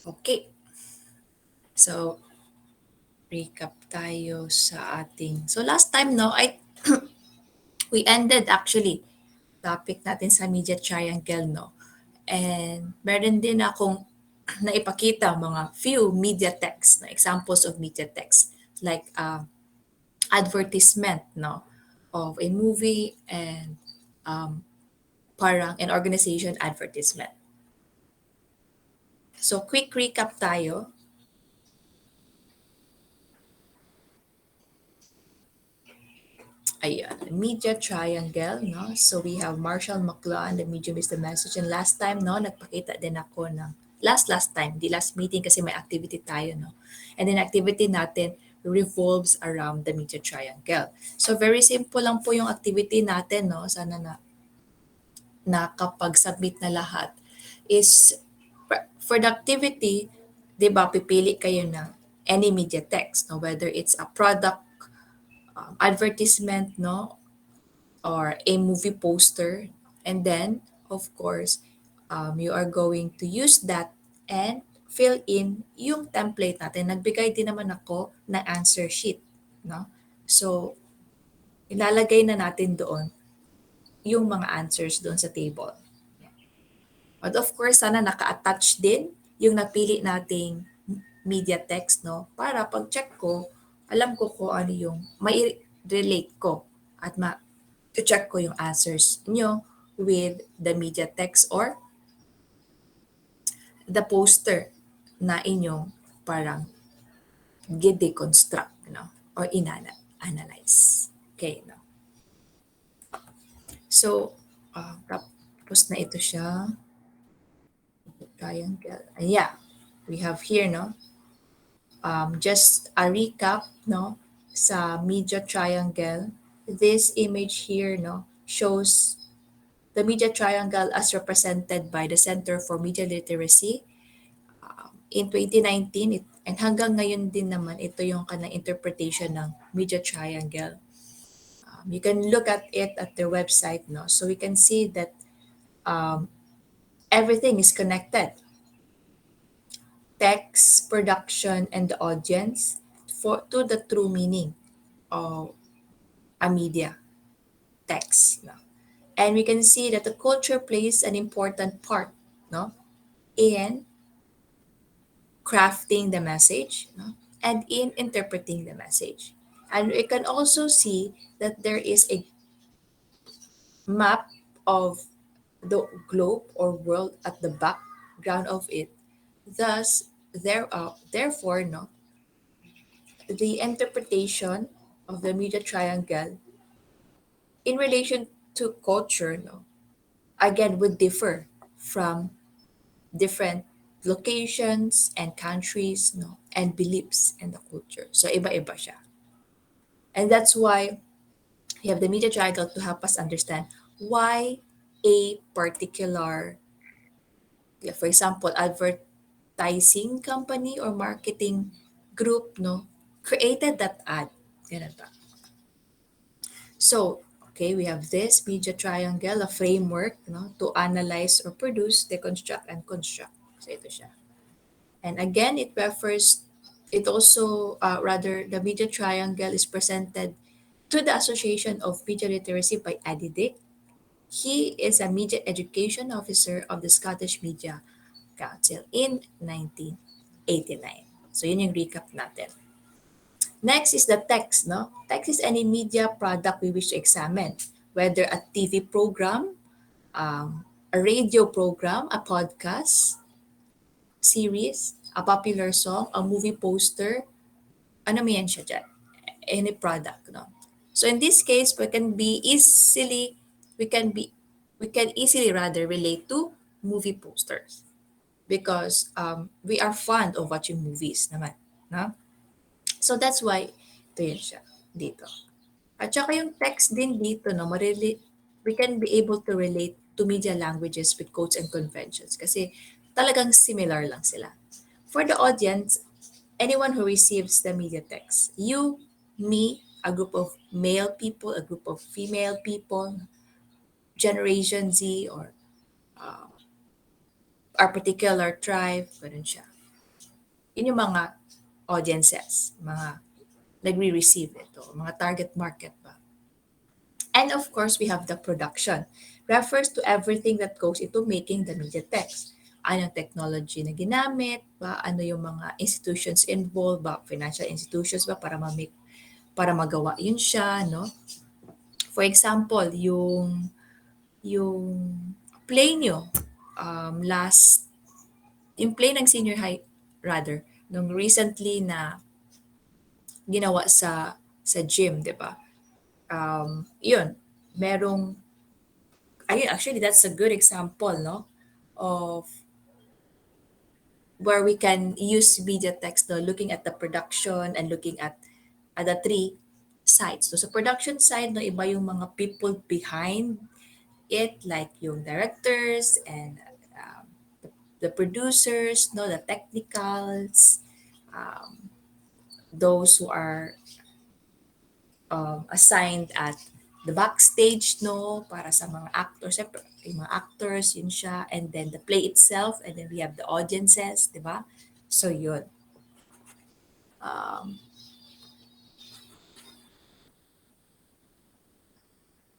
Okay. So, recap tayo sa ating... So, last time, no, we ended actually topic natin sa media triangle, no? And meron din akong naipakita mga few media text, na examples of media text, like advertisement, no, of a movie and parang an organization advertisement. So, quick recap tayo. Ayan, media triangle, no? So we have Marshall McLuhan, the medium is the message. And last time, no, nagpakita din ako ng, last time, di last meeting kasi may activity tayo, no? And then activity natin revolves around the media triangle. So very simple lang po yung activity natin, no? Sana nakapag-submit na lahat. Is, for the activity, di ba, pipili kayo ng any media text, no? Whether it's a product, advertisement, no, or a movie poster. And then, of course, you are going to use that and fill in yung template natin. Nagbigay din naman ako ng answer sheet. No? So, ilalagay na natin doon yung mga answers doon sa table. But of course, sana naka-attach din yung napili nating media text, no? Para pag-check ko, alam ko kung ano yung may relate ko at check ko yung answers nyo with the media text or the poster na inyong parang deconstruct, no? Or analyze. Okay, no? So, tapos na ito siya. Triangle. And yeah, we have here, no? Just a recap, no? Sa media triangle, this image here, no, shows the media triangle as represented by the Center for Media Literacy. In 2019, and hanggang ngayon din naman, ito yung kanang interpretation ng media triangle. You can look at it at their website, no? So we can see that everything is connected. Text, production, and the audience to the true meaning of a media text. No? And we can see that the culture plays an important part, no, in crafting the message, no, and in interpreting the message. And we can also see that there is a map of the globe or world at the background of it. Thus, therefore, no, the interpretation of the media triangle in relation to culture, no, again, would differ from different locations and countries, no, and beliefs in the culture. So iba-iba siya. And that's why we have the media triangle to help us understand why a particular, for example, advertising company or marketing group, no, created that ad. Ganun ba? So, okay, we have this media triangle, a framework, no, to analyze or produce, deconstruct, and construct. So, ito siya. And again, it also, the media triangle is presented to the Association of Media Literacy by Eddie Dick. He is a media education officer of the Scottish Media Council in 1989. So yun yung recap natin. Next is the text, no? Text is any media product we wish to examine, whether a TV program, a radio program, a podcast, series, a popular song, a movie poster, ano mo yan siya dyan? Any product, no? So in this case, we can be, we can easily rather relate to movie posters because we are fond of watching movies naman, no? So that's why, ito yun siya, dito. At saka yung text din dito, no, we can be able to relate to media languages with codes and conventions kasi talagang similar lang sila. For the audience, anyone who receives the media text, you, me, a group of male people, a group of female people, Generation Z, or our particular tribe, ganun siya. Yun yung mga audiences, mga nagre-receive ito, mga target market ba. And of course, we have the production. Refers to everything that goes into making the media text. Ano yung technology na ginamit, ba? Ano yung mga institutions involved, ba? Financial institutions ba para magawa yun siya, no? For example, yung play nyo last yung play ng senior high rather nung recently na ginawa sa gym, 'di ba? Yun, merong ayun actually that's a good example no of where we can use media text no looking at the production and looking at the three sides. So sa production side no iba yung mga people behind it like yung directors and um, the producers no the technicals um, those who are assigned at the backstage no para sa mga actors siyempre yung mga actors yun siya and then the play itself and then we have the audiences di ba so yun um,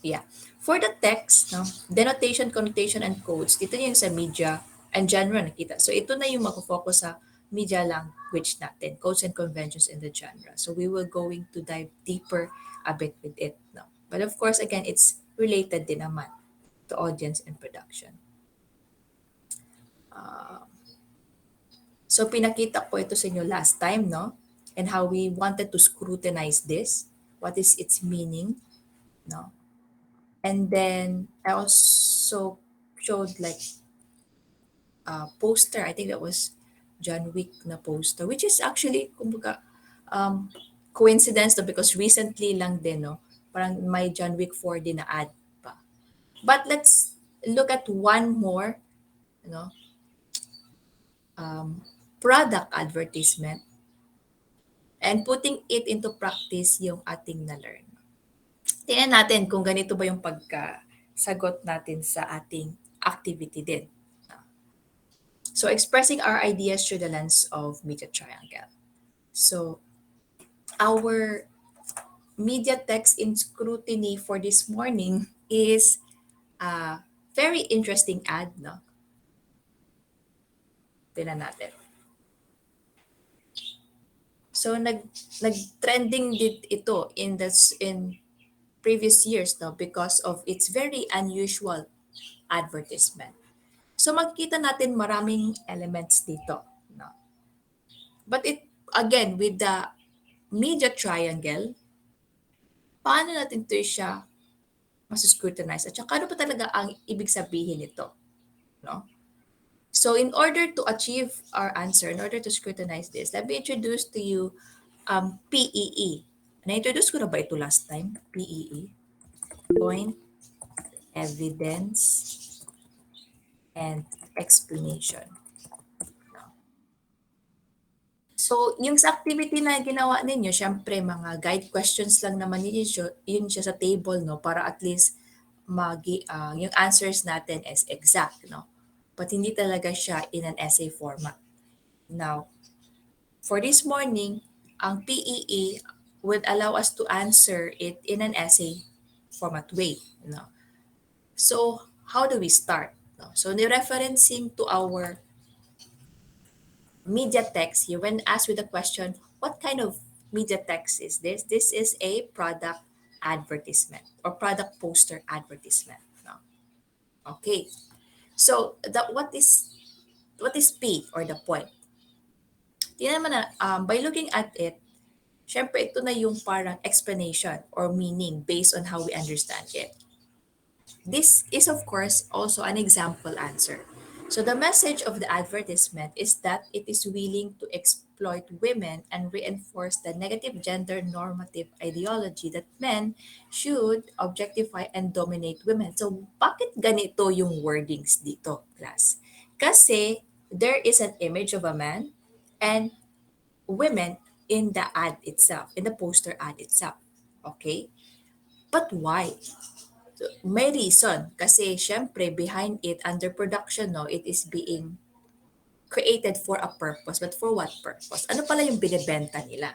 yeah for the text no denotation connotation and codes dito yung sa media and genre nakita so ito na yung mag-focus sa media language natin codes and conventions in the genre so we will going to dive deeper a bit with it no but of course again it's related din naman to audience and production. Uh, so pinakita ko ito sa inyo last time, no? And how we wanted to scrutinize this. What is its meaning, no? And then I also showed like a poster. I think that was John Wick na poster, which is actually, kumbaga, um, coincidence to because recently lang din, no? Parang may John Wick 4 din na ad pa. But let's look at one more, you know, um, product advertisement and putting it into practice yung ating na-learn. Tingnan natin kung ganito ba yung pagkasagot natin sa ating activity din. So, expressing our ideas through the lens of media triangle. So, our media text in scrutiny for this morning is a very interesting ad, no? Tingnan natin. So, nag-trending din ito in previous years no because of its very unusual advertisement. So makikita natin maraming elements dito, no. But it again with the media triangle, paano natin 'to siya masuscrutinize at saka ano pa talaga ang ibig sabihin nito, no? So in order to achieve our answer, in order to scrutinize this, let me introduce to you PEE. Na-introduce ko na ba ito last time? PEE. Point, evidence, and explanation. So, yung sa activity na ginawa ninyo, syempre mga guide questions lang naman yun siya sa table, no? Para at least yung answers natin is exact, no? But hindi talaga siya in an essay format. Now, for this morning, ang PEE would allow us to answer it in an essay format way, no? So, how do we start? No? So, referencing to our media text here, when asked with the question, what kind of media text is this? This is a product advertisement or product poster advertisement. No? Okay. So, what is P or the point? Tingnan naman na, by looking at it, syempre ito na yung parang explanation or meaning based on how we understand it. This is, of course, also an example answer. So the message of the advertisement is that it is willing to exploit women and reinforce the negative gender normative ideology that men should objectify and dominate women. So bakit ganito yung wordings dito, class? Kasi there is an image of a man and women in the ad itself, in the poster ad itself. Okay? But why? So, may reason kasi syempre behind it under production no it is being created for a purpose, but for what purpose? Ano pala yung binebenta nila?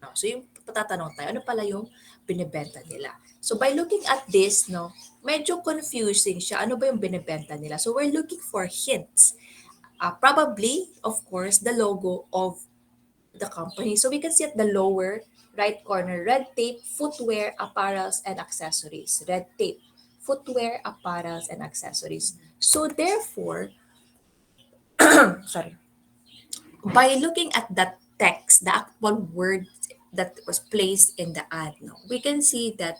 No? So yung patatanong tayo, ano pala yung binebenta nila? So by looking at this, no, medyo confusing siya. Ano ba yung binebenta nila? So we're looking for hints. Probably, of course, the logo of the company. So we can see at the lower right corner, red tape, footwear, apparels, and accessories. Red tape, footwear, apparels, and accessories. So therefore, sorry, by looking at that text, the actual word that was placed in the ad, no, we can see that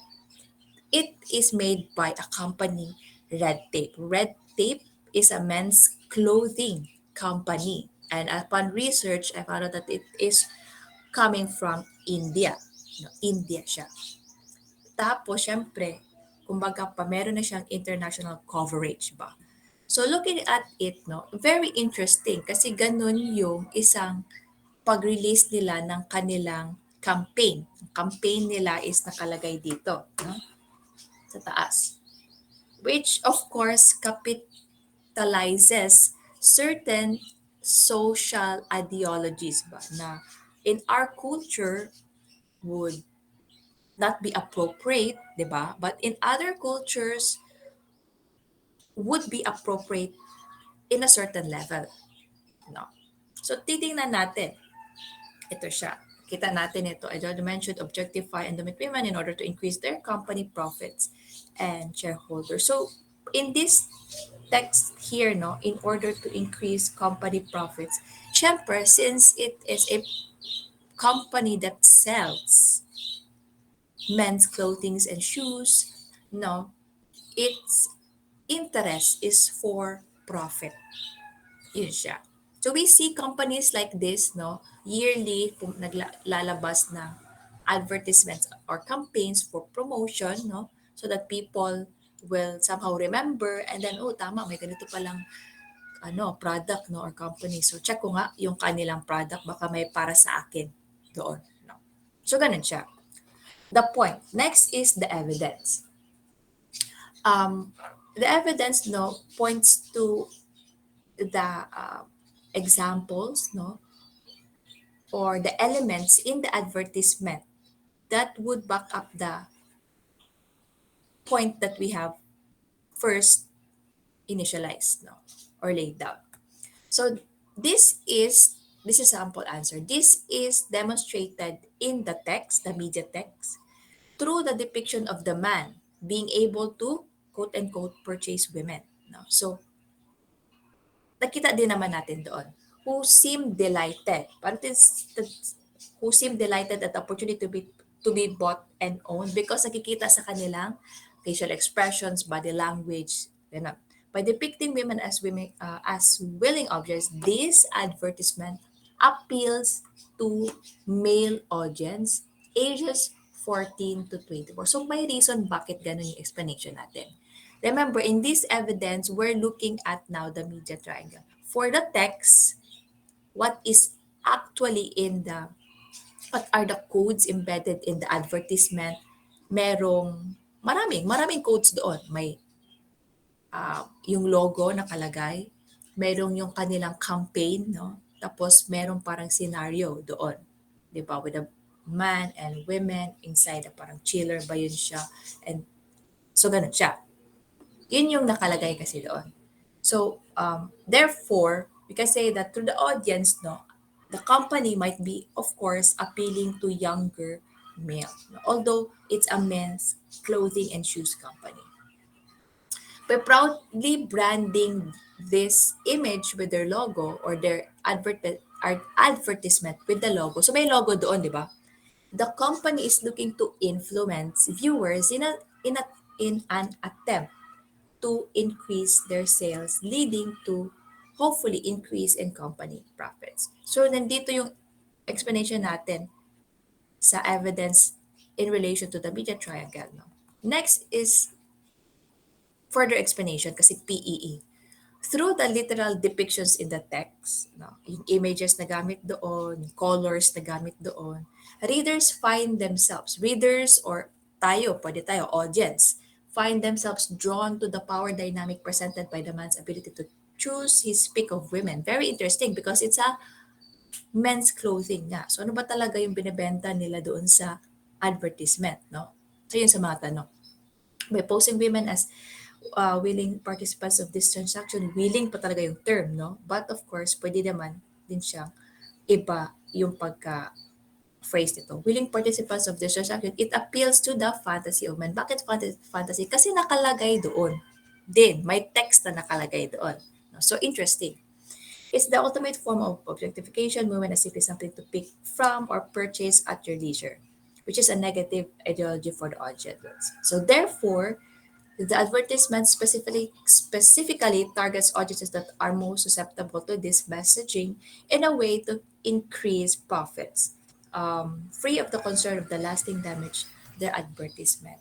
it is made by a company, Red Tape. Red Tape is a men's clothing company. And upon research, I found out that it is coming from India. No, India siya. Tapos, syempre, kumbaga pa, meron na siyang international coverage ba? So, looking at it, no, very interesting kasi ganun yung isang pag-release nila ng kanilang campaign. Ang campaign nila is nakalagay dito, no, sa taas. Which, of course, capitalizes certain social ideologies ba na in our culture would not be appropriate, 'di ba? But in other cultures would be appropriate in a certain level, no? So titingnan natin. Ito siya. Kita natin ito. I already mentioned objectify and domit women in order to increase their company profits and shareholders. So in this text here, no, in order to increase company profits, syempre, since it is a company that sells men's clothing and shoes, no, its interest is for profit. Yun siya. So we see companies like this, no, yearly naglalabas ng advertisements or campaigns for promotion, no, so that people will somehow remember and then, oh, tama, may ganito palang product, no, or company. So check ko nga yung kanilang product, baka may para sa akin doon, no. So ganun siya. The point. Next is the evidence. Um, the evidence, no, points to the examples, no, or the elements in the advertisement that would back up the point that we have first initialized, no, or laid down. So this is sample answer. This is demonstrated in the text, the media text, through the depiction of the man being able to quote unquote purchase women. No? So nakita din naman natin doon who seemed delighted. Who seemed delighted at the opportunity to be bought and owned because nakikita sa kanilang facial expressions, body language, you know. By depicting women as willing objects, this advertisement appeals to male audience ages 14 to 24. So may reason bakit ganun yung explanation natin. Remember, in this evidence, we're looking at now the media triangle. For the text, what is actually what are the codes embedded in the advertisement? Maraming codes doon. May yung logo nakalagay, merong yung kanilang campaign, no? Tapos merong parang scenario doon. 'Di ba? With a man and women inside a parang chiller ba yun siya? And so ganun siya. Yun yung nakalagay kasi doon. So, therefore, we can say that to the audience, no, the company might be, of course, appealing to younger male, no, although it's a men's clothing and shoes company. By proudly branding this image with their logo or their advertisement with the logo. So may logo doon, di ba? The company is looking to influence viewers in an attempt to increase their sales, leading to hopefully increase in company profits. So nandito yung explanation natin sa evidence in relation to the media triangle. No? Next is further explanation kasi PEE. Through the literal depictions in the text, no, yung images na gamit doon, yung colors na gamit doon, readers or pwede tayo, audience, find themselves drawn to the power dynamic presented by the man's ability to choose his pick of women. Very interesting because it's a men's clothing nga. So ano ba talaga yung binebenta nila doon sa advertisement, no? So yun sa mga tanong. By posing women as willing participants of this transaction, willing pa talaga yung term, no? But of course, pwede naman din siyang iba yung phrase nito. Willing participants of this transaction, it appeals to the fantasy of men. Bakit fantasy? Kasi nakalagay doon. Din, may text na nakalagay doon. No? So, interesting. It's the ultimate form of objectification. Women are simply something to pick from or purchase at your leisure, which is a negative ideology for the audience. So, therefore, the advertisement specifically targets audiences that are most susceptible to this messaging in a way to increase profits, free of the concern of the lasting damage their advertisement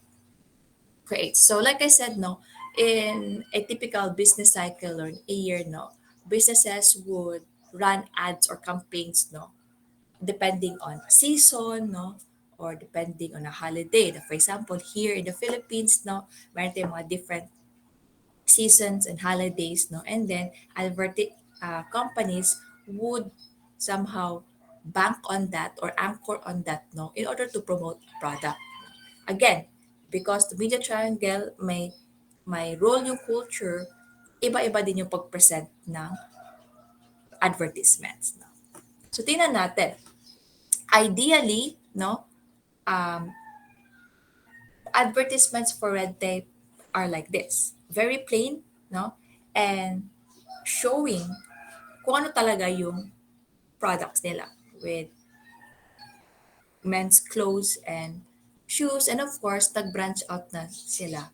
creates. So, like I said, no, in a typical business cycle or a year, no, businesses would run ads or campaigns, no, depending on season, no, or depending on a holiday. For example, here in the Philippines, no, meron tayong mga different seasons and holidays, no, and then companies would somehow bank on that or anchor on that, no, in order to promote product. Again, because the media triangle may role yung culture, iba-iba din yung pag-present ng advertisements. No? So, tingnan natin. Ideally, no, um, advertisements for red tape are like this. Very plain, no? And showing kung ano talaga yung products nila with men's clothes and shoes, and of course nag-branch out na sila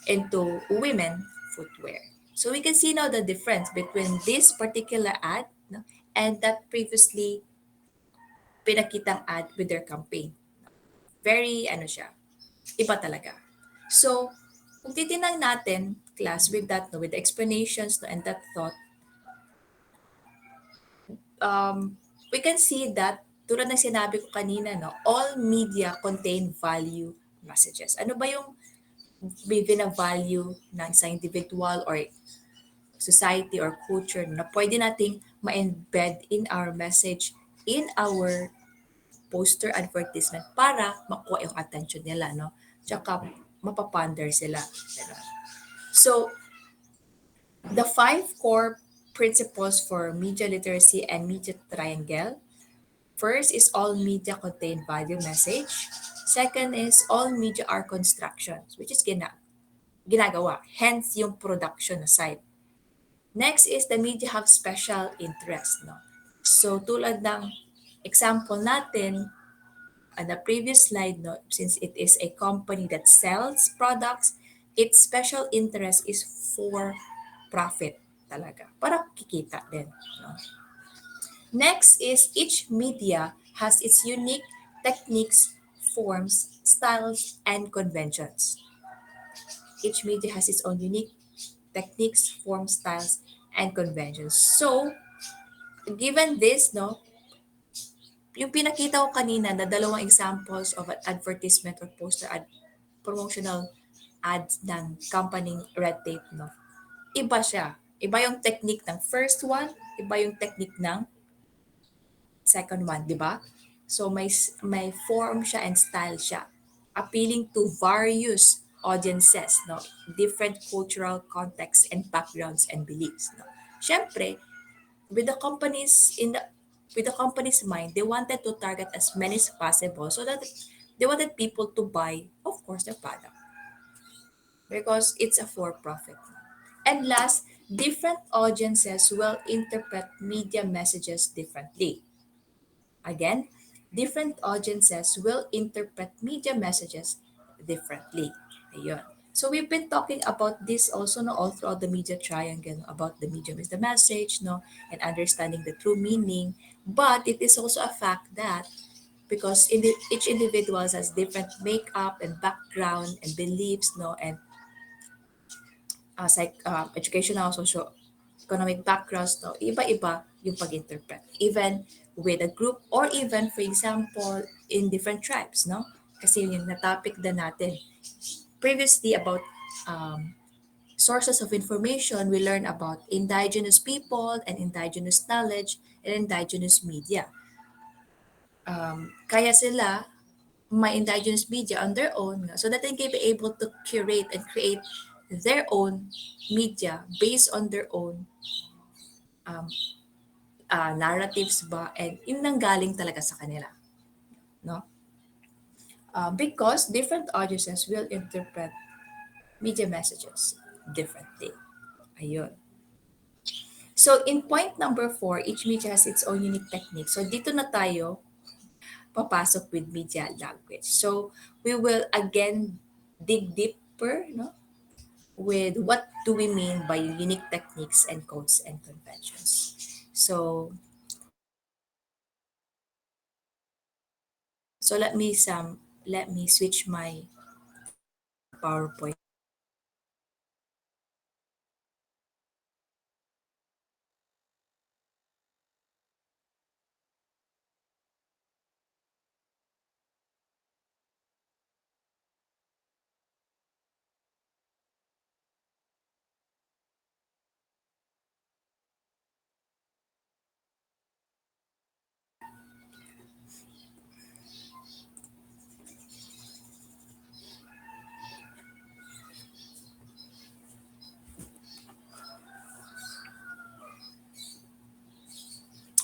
into women footwear. So we can see now the difference between this particular ad, no, and that previously pinakitang ad with their campaign. Very ano siya, iba talaga. So kung titinang natin class with that, no, with the explanations, no, and that thought, we can see that tulad ng sinabi ko kanina, no, all media contain value messages. Ano ba yung value ng isang individual or society or culture na pwede nating ma-embed in our message, in our poster advertisement para makuha yung attention nila, no? Tsaka mapaponder sila. Diba? So, the 5 core principles for media literacy and media triangle. First is all media contain value message. Second is all media are constructions, which is ginagawa. Hence yung production na side. Next is the media have special interest. No? So tulad ng example natin on the previous slide, no, since it is a company that sells products, its special interest is for profit talaga. Para kikita din. No? Next is each media has its unique techniques, forms, styles, and conventions. Each media has its own unique techniques, forms, styles, and conventions. So, given this, no, yung pinakita ko kanina na dalawang examples of an advertisement or poster promotional ads ng company Red Tape, no, iba siya. Iba yung technique ng first one, iba yung technique ng second one, di ba? So may form siya and style siya. Appealing to various audiences, no? Different cultural contexts and backgrounds and beliefs, no? Siyempre, with the companies in the with the company's mind, they wanted to target as many as possible so that they wanted people to buy, of course, their product because it's a for-profit. And last, different audiences will interpret media messages differently. Again, different audiences will interpret media messages differently. Ayun. So we've been talking about this also, no, all throughout the media triangle, about the medium is the message, no, and understanding the true meaning. But it is also a fact that because each individual has different makeup and background and beliefs, no, and educational, socio-economic backgrounds, no, iba-iba yung pag-interpret. Even with a group or even, for example, in different tribes, no? Kasi yung na-topic na natin previously about sources of information, we learn about indigenous people and indigenous knowledge and indigenous media. Kaya sila may indigenous media on their own so that they can be able to curate and create their own media based on their own um, narratives ba and yung nanggaling talaga sa kanila, no? Because different audiences will interpret media messages differently. Ayun. So in point number 4, each media has its own unique technique. So dito na tayo papasok with media language. So we will again dig deeper, no, with what do we mean by unique techniques and codes and conventions. So let me switch my PowerPoint.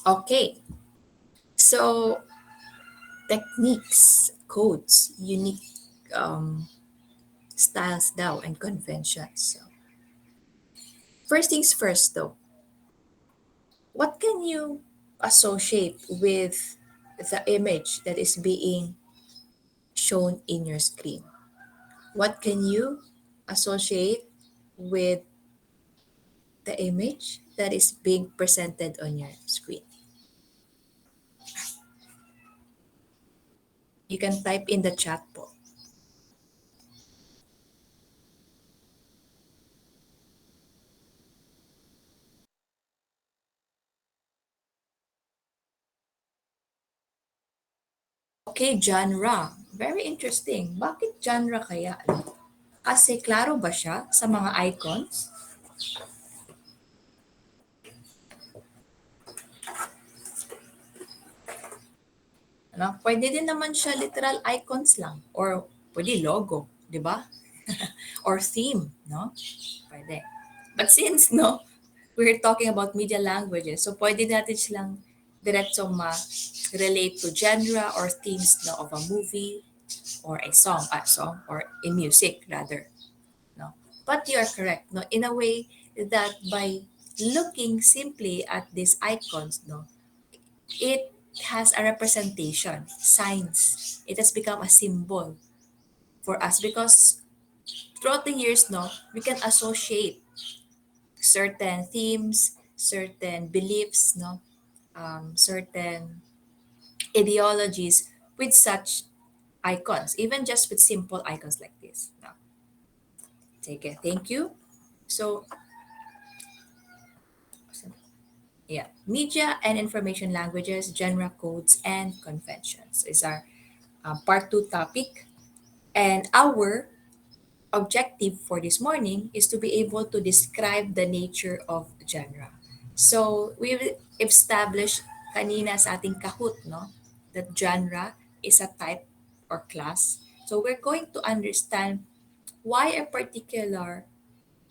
Okay. So techniques, codes, unique um, styles daw and conventions. So first things first though, what can you associate with the image that is being shown in your screen? What can you associate with the image that is being presented on your screen? You can type in the chat po. Okay, genre. Very interesting. Bakit genre kaya? Kasi klaro ba siya sa mga icons? Ano? Pwede din naman siya literal icons lang or pwede logo, di ba? Or theme, no? Pwede. But since, no, we're talking about media languages, so pwede natin silang diretso ma-relate to genre or themes no, of a movie or a song or a music rather, no? But you are correct, no, in a way that by looking simply at these icons, no, it has a representation, signs. It has become a symbol for us because throughout the years, no, we can associate certain themes, certain beliefs, no, certain ideologies with such icons, even just with simple icons like this. No, take it. Thank you. So, yeah, media and information languages, genre codes, and conventions is our part two topic. And our objective for this morning is to be able to describe the nature of genre. So, we've established kanina sa ating Kahoot, no, that genre is a type or class. So, we're going to understand why a particular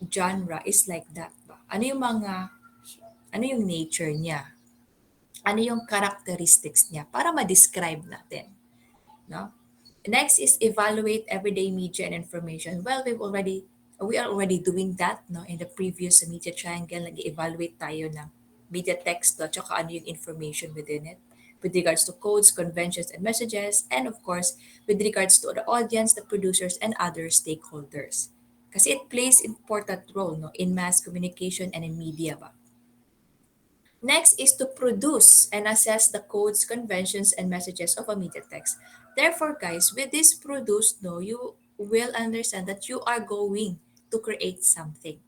genre is like that ba? Ano yung nature niya? Ano yung characteristics niya para ma-describe natin, no? Next is evaluate everyday media and information. Well, we are already doing that, no, in the previous media triangle. Nag-evaluate tayo ng media text, no, tsaka ano yung information within it with regards to codes, conventions, and messages, and of course, with regards to the audience, the producers, and other stakeholders. Kasi it plays important role, no, in mass communication and in media ba. Next is to produce and assess the codes, conventions, and messages of a media text. Therefore, guys, with this produce, no, you will understand that you are going to create something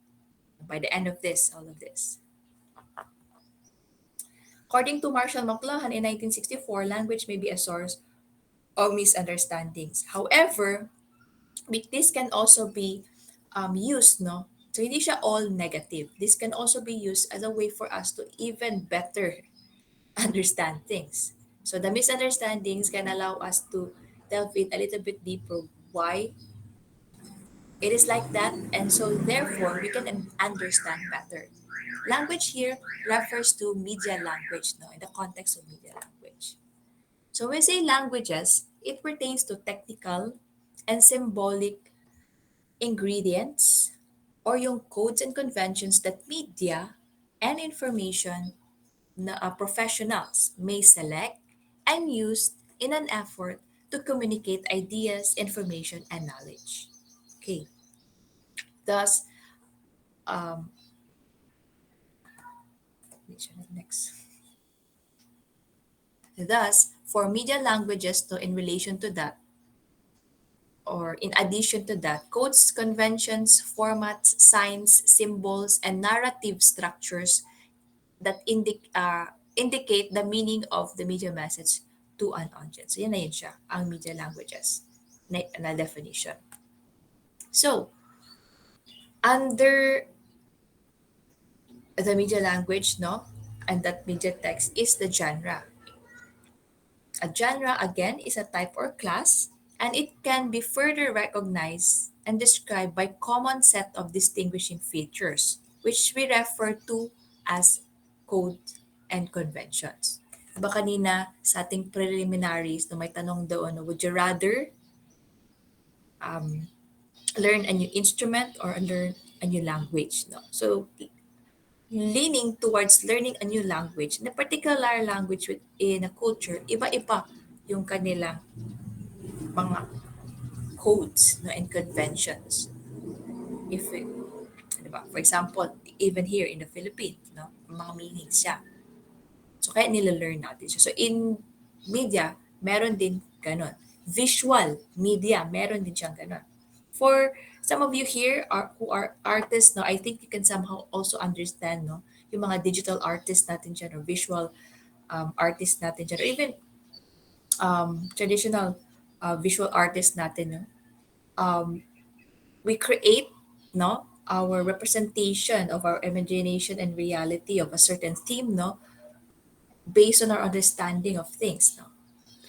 by the end of all of this. According to Marshall McLuhan in 1964, language may be a source of misunderstandings. However, this can also be used, no, So hindi siya all negative. This can also be used as a way for us to even better understand things. So the misunderstandings can allow us to delve in a little bit deeper why it is like that, and so therefore we can understand better. Language here refers to media language, no, in the context of media language. So when we say languages, it pertains to technical and symbolic ingredients or yung codes and conventions that media and information na professionals may select and use in an effort to communicate ideas, information, and knowledge. Okay, thus, um, next. Thus, for media languages, to in relation to that, or in addition to that, codes, conventions, formats, signs, symbols, and narrative structures that indicate the meaning of the media message to an audience. So, yan na yun siya, ang media languages na definition. So, under the media language, no, and that media text is the genre. A genre, again, is a type or class, and it can be further recognized and described by common set of distinguishing features, which we refer to as code and conventions. Diba kanina sa ating preliminaries, no, may tanong doon, no, would you rather um, learn a new instrument or learn a new language? No? So leaning towards learning a new language, na particular language within a culture, iba-iba yung kanilang mga codes, no, and conventions. If we, diba? For example, even here in the Philippines, no, mga meanings siya. So kaya nila-learn natin siya. So in media, meron din ganun. Visual media, meron din siyang ganun. For some of you here who are artists, no, I think you can somehow also understand, no, yung mga digital artists natin dyan, or visual artists natin dyan, or even traditional visual artists natin, no, we create, no, our representation of our imagination and reality of a certain theme, no, based on our understanding of things, no.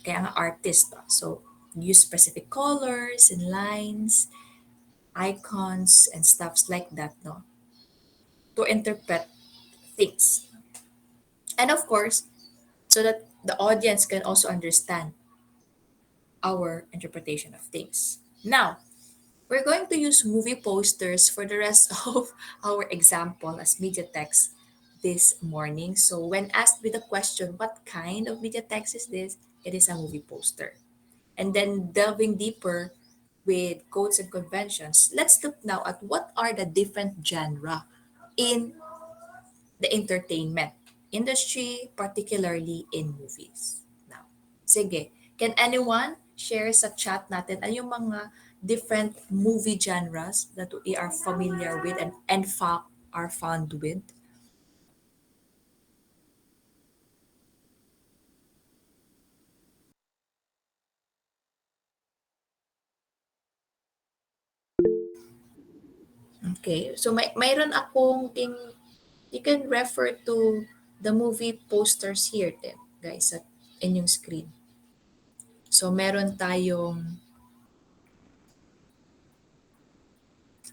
Kaya nga artist, no? So use specific colors and lines, icons and stuffs like that, no, to interpret things. And of course, so that the audience can also understand our interpretation of things. Now, we're going to use movie posters for the rest of our example as media text this morning. So when asked with the question, what kind of media text is this? It is a movie poster. And then delving deeper with codes and conventions, let's look now at what are the different genre in the entertainment industry, particularly in movies. Now, sige, can anyone share sa chat natin ano yung mga different movie genres that we are familiar with and are fond with? Okay, so mayroon akong you can refer to the movie posters here then, guys, at inyong screen. So meron tayong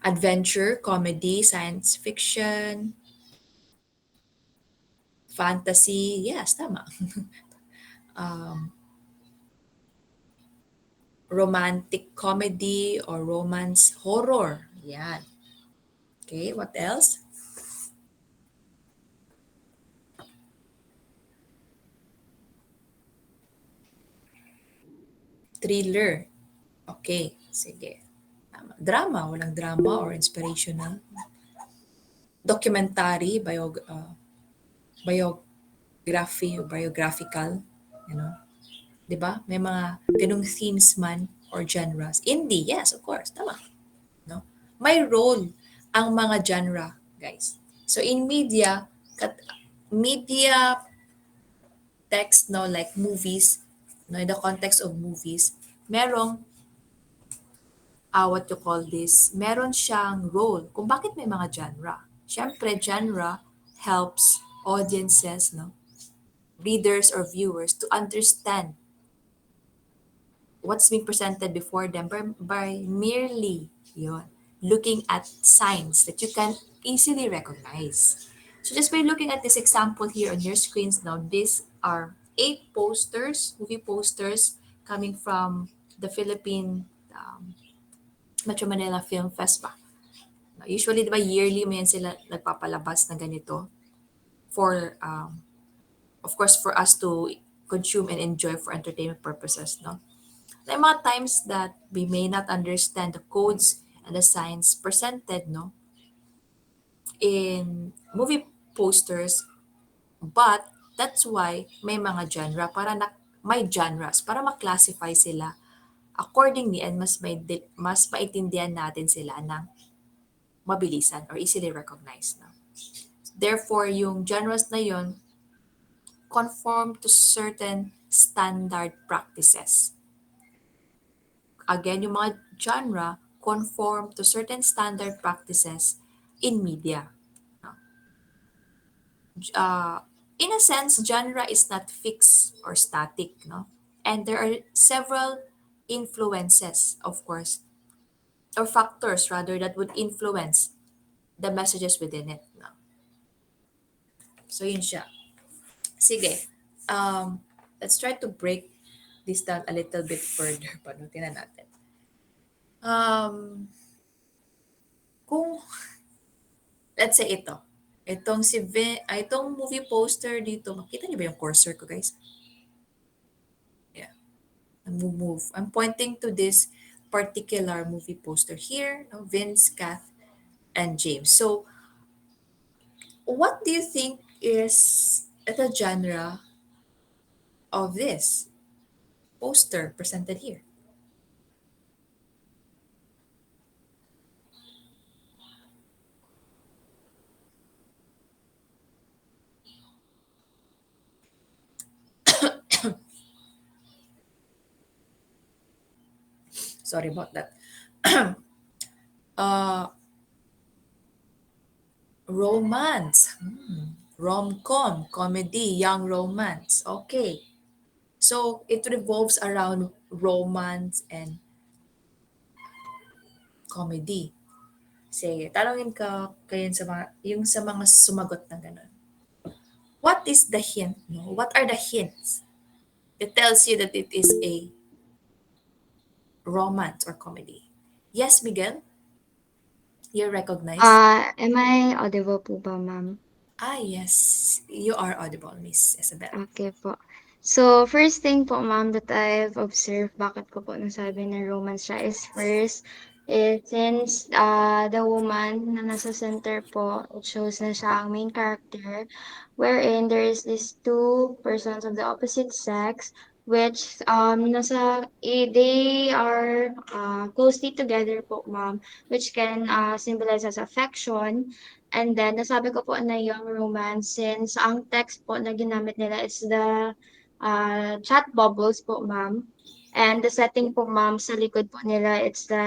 adventure, comedy, science fiction, fantasy, yes, tama. um, Romantic comedy or romance horror. Yan. Okay, what else? Thriller. Okay, sige. Tama. Drama, walang drama or inspirational. Documentary, biography or biographical, you know. 'Di ba? May mga ganung themes man or genres. Indie, yes, of course, tama, no? May role ang mga genre, guys. So in media, media text, no, like movies, no, in the context of movies, merong what you call this, meron siyang role kung bakit may mga genre. Siyempre, genre helps audiences, no, readers or viewers to understand what's being presented before them by merely yun, looking at signs that you can easily recognize. So just by looking at this example here on your screens now, these are 8 posters, movie posters coming from the Philippine Metro Manila Film Fest ba? Usually, di ba, yearly mo yan sila nagpapalabas na ganito for, of course, for us to consume and enjoy for entertainment purposes, no? May mga times that we may not understand the codes and the signs presented, no, in movie posters, but that's why may mga genre para may genres para ma-classify sila accordingly and mas maintindihan natin sila ng mabilisan or easily recognized, no? Therefore, yung genres na yon conform to certain standard practices. Again, yung mga genre conform to certain standard practices in media. Uh, in a sense, genre is not fixed or static, no? And there are several influences, of course, or factors rather that would influence the messages within it, no? So yun siya. Sige. Let's try to break this down a little bit further. Panutin na natin. Um, kung let's say ito. Itong movie poster dito. Makita niyo ba yung cursor ko, guys? Yeah. Move. I'm pointing to this particular movie poster here. No? Vince, Kath, and James. So, what do you think is the genre of this poster presented here? Sorry about that. uh, Romance. Rom-com, comedy, young romance. Okay. So, it revolves around romance and comedy. Sige, tanongin ka kayo yung sa mga sumagot na gano'n. What is the hint? No? What are the hints? It tells you that it is a romance or comedy. Yes, Miguel? You recognize? Am I audible po ba, ma'am? Ah, yes. You are audible, Miss Isabel. Okay po. So, first thing po, ma'am, that I've observed, bakit ko po nasabi na romance siya is first, is since the woman na nasa center po, it shows na siya ang main character, wherein there is these two persons of the opposite sex, which they are closely together po, ma'am, which can symbolize as affection. And then, nasabi ko po na yung romance since ang text po na ginamit nila is the chat bubbles po, ma'am. And the setting po, ma'am, sa likod po nila, it's the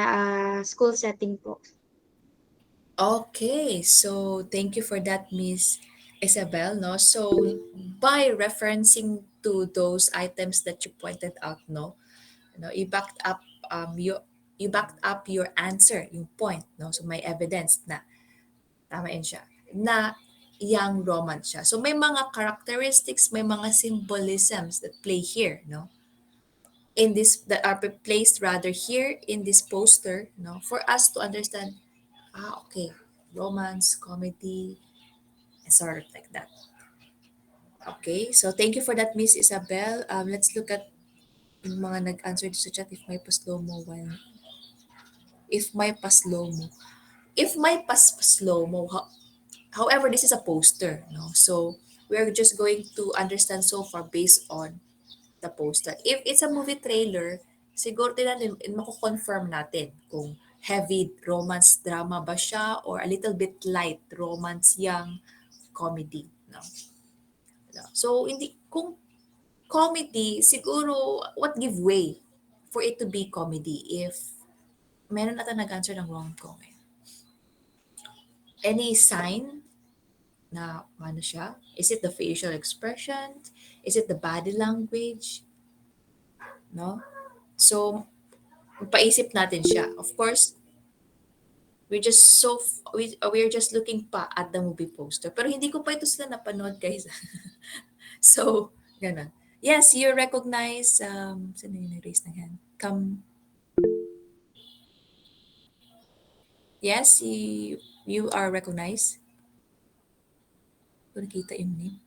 school setting po. Okay, so thank you for that, Miss Isabel. No, so by referencing to those items that you pointed out, no, you backed up you backed up your answer, yung point, no. So may evidence na tama yun siya na young romance siya. So may mga characteristics, may mga symbolisms that play here, no, in this that are placed rather here in this poster, no, for us to understand. Okay, romance, comedy, and sort of like that. Okay, so thank you for that, Miss Isabel. Let's look at yung mga nag-answer sa chat if may pa-slow mo when if may pa-slow mo. If may pa-slow mo, however, this is a poster, no? So we're just going to understand so far based on the poster. If it's a movie trailer, siguro din natin, mako-confirm natin kung heavy romance drama ba siya or a little bit light romance young comedy, no? No. So hindi kung comedy siguro what give way for it to be comedy if meron ata nag-answer ng rom-com eh. Any sign na ano siya? Is it the facial expression? Is it the body language? No? So, paisip natin siya. Of course, we're just looking pa at the movie poster. Pero hindi ko pa ito sila napanood, guys. So, ganun. Yes, you recognize, sino yung raise ng hand? Yes, you are recognized. Kung nakita yung name.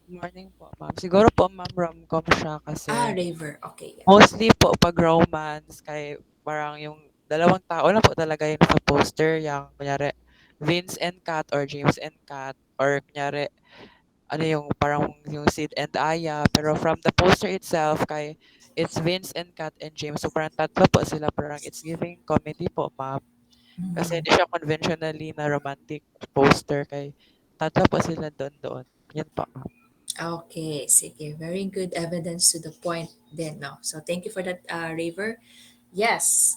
Good morning po, ma'am. Siguro po, ma'am, rom-com siya kasi Raver. Okay, yeah. mostly po pag romance, kay parang yung dalawang tao na po talaga yun sa poster, yung kunyari Vince and Kat or James and Kat or kunyari ano yung parang yung Sid and Aya, pero from the poster itself kay it's Vince and Kat and James, so parang tatlo po sila, parang it's giving comedy po, ma'am. Kasi Mm. hindi siya conventionally na romantic poster, kay tatlo po sila doon. Yan po, ma'am. Okay, sige. Very good evidence to the point then, no? So, thank you for that, Raver. Yes.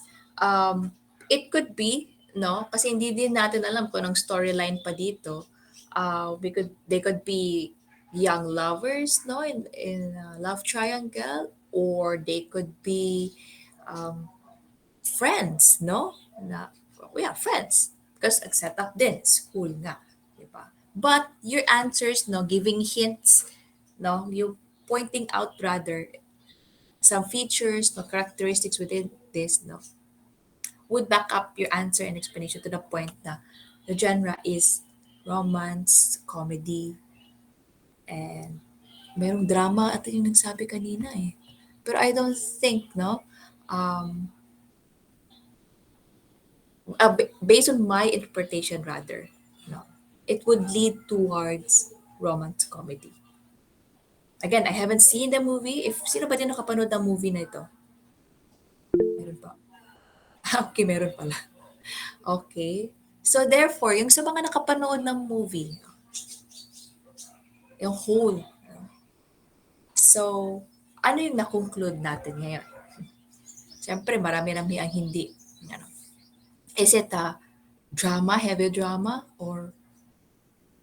It could be, no? Kasi hindi din natin alam kung anong storyline pa dito. They could be young lovers, no? In a love triangle, or they could be um, friends, no? Na, yeah, friends. Because ang setup din, school nga. Diba? But your answers, no, giving hints, no, you pointing out rather some features, no, characteristics within this, no, would back up your answer and explanation to the point na the genre is romance, comedy, and merong drama at yung nagsabi kanina eh. Pero I don't think, no, um, based on my interpretation rather, no, it would lead towards romance comedy. Again, I haven't seen the movie. If sino ba din nakapanood ng movie na ito? Meron pa. Okay, meron pala. Okay. So therefore, yung sa mga nakapanood ng movie, yung whole. So, ano yung na-conclude natin ngayon? Siyempre, marami-rami ang hindi. Ano? Is it a drama, heavy drama, or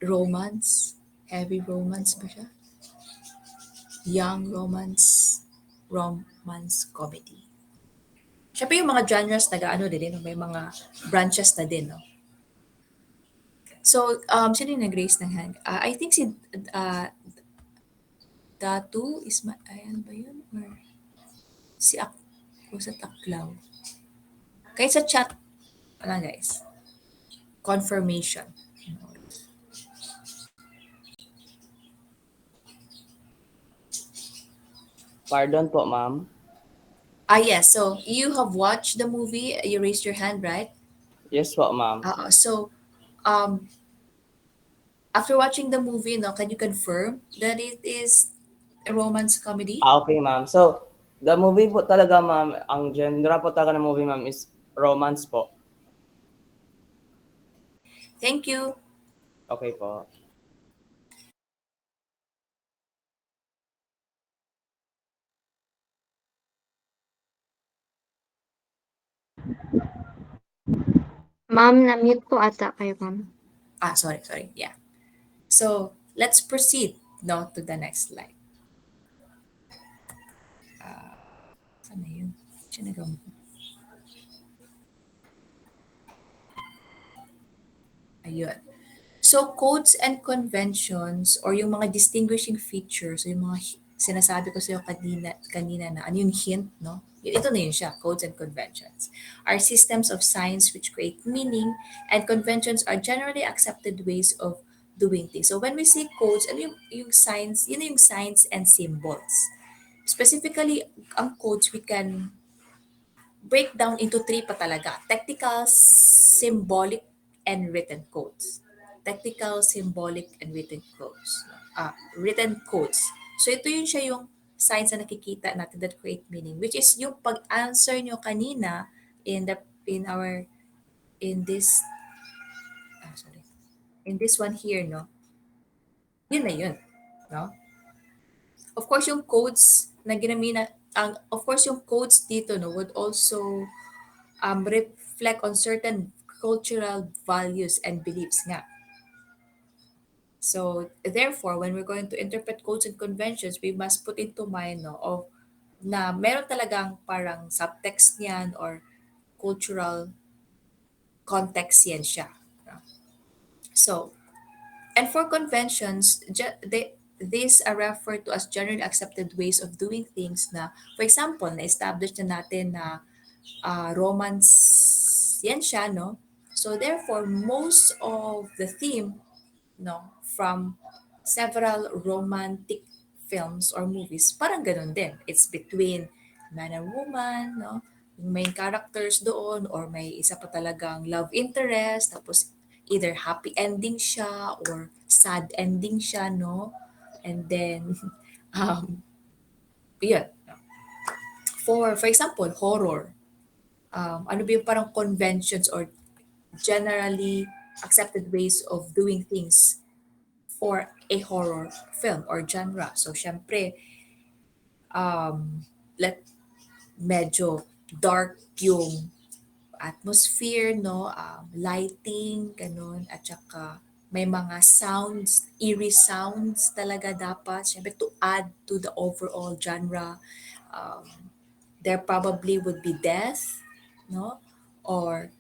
romance? Heavy romance ba siya? Young romance comedy. Siyempre yung mga genres nag-ano din, no? May mga branches na din, no? So, sino yung nag-raise ng hand? I think si Datu ayan ba yun? Or si o sa Taklaw? Kahit sa chat, wala guys. Confirmation. Pardon po, ma'am. Yes. So, you have watched the movie. You raised your hand, right? Yes po, ma'am. So, um, after watching the movie, no, can you confirm that it is a romance comedy? Okay, ma'am. So, the movie po talaga, ma'am, ang genre po talaga ng movie, ma'am, is romance po. Thank you. Okay po. Ma'am, na-mute po ata kayo, ma'am. Sorry. Yeah. So, let's proceed, no, to the next slide. Saan na yun? Sinagaw mo. Ayun. So, codes and conventions or yung mga distinguishing features, o yung mga sinasabi ko sa'yo kanina na ano yung hint, no? Ito na yun siya, codes and conventions. Are systems of signs which create meaning, and conventions are generally accepted ways of doing things. So when we say codes, ano yung signs, yun na yung signs and symbols. Specifically, ang codes we can break down into three pa talaga. Technical, symbolic, and written codes. Technical, symbolic, and written codes. Written codes. So ito yun siya yung signs na nakikita natin that create meaning, which is yung pag-answer nyo kanina in this sorry, in this one here, no? Yun na yun, no? Of course, yung codes na Of course, yung codes dito no would also reflect on certain cultural values and beliefs nga. So therefore, when we're going to interpret codes and conventions, we must put into mind no of na meron talagang parang subtext niyan or cultural context yan siya. No? So, and for conventions, these are referred to as generally accepted ways of doing things na, for example, na-establish na natin na romance yan siya, no? So therefore, most of the theme, no, from several romantic films or movies, parang ganun din. It's between man and woman, no? Yung main characters doon or may isa pa talagang love interest, tapos either happy ending siya or sad ending siya, no? And then, um, yun. No? For example, horror. Ano ba yung parang conventions or generally accepted ways of doing things for a horror film or genre. So, syempre, let medyo dark yung atmosphere, no? Lighting, ganun. At saka may mga sounds, eerie sounds talaga dapat. Syempre, to add to the overall genre. There probably would be death, no? Or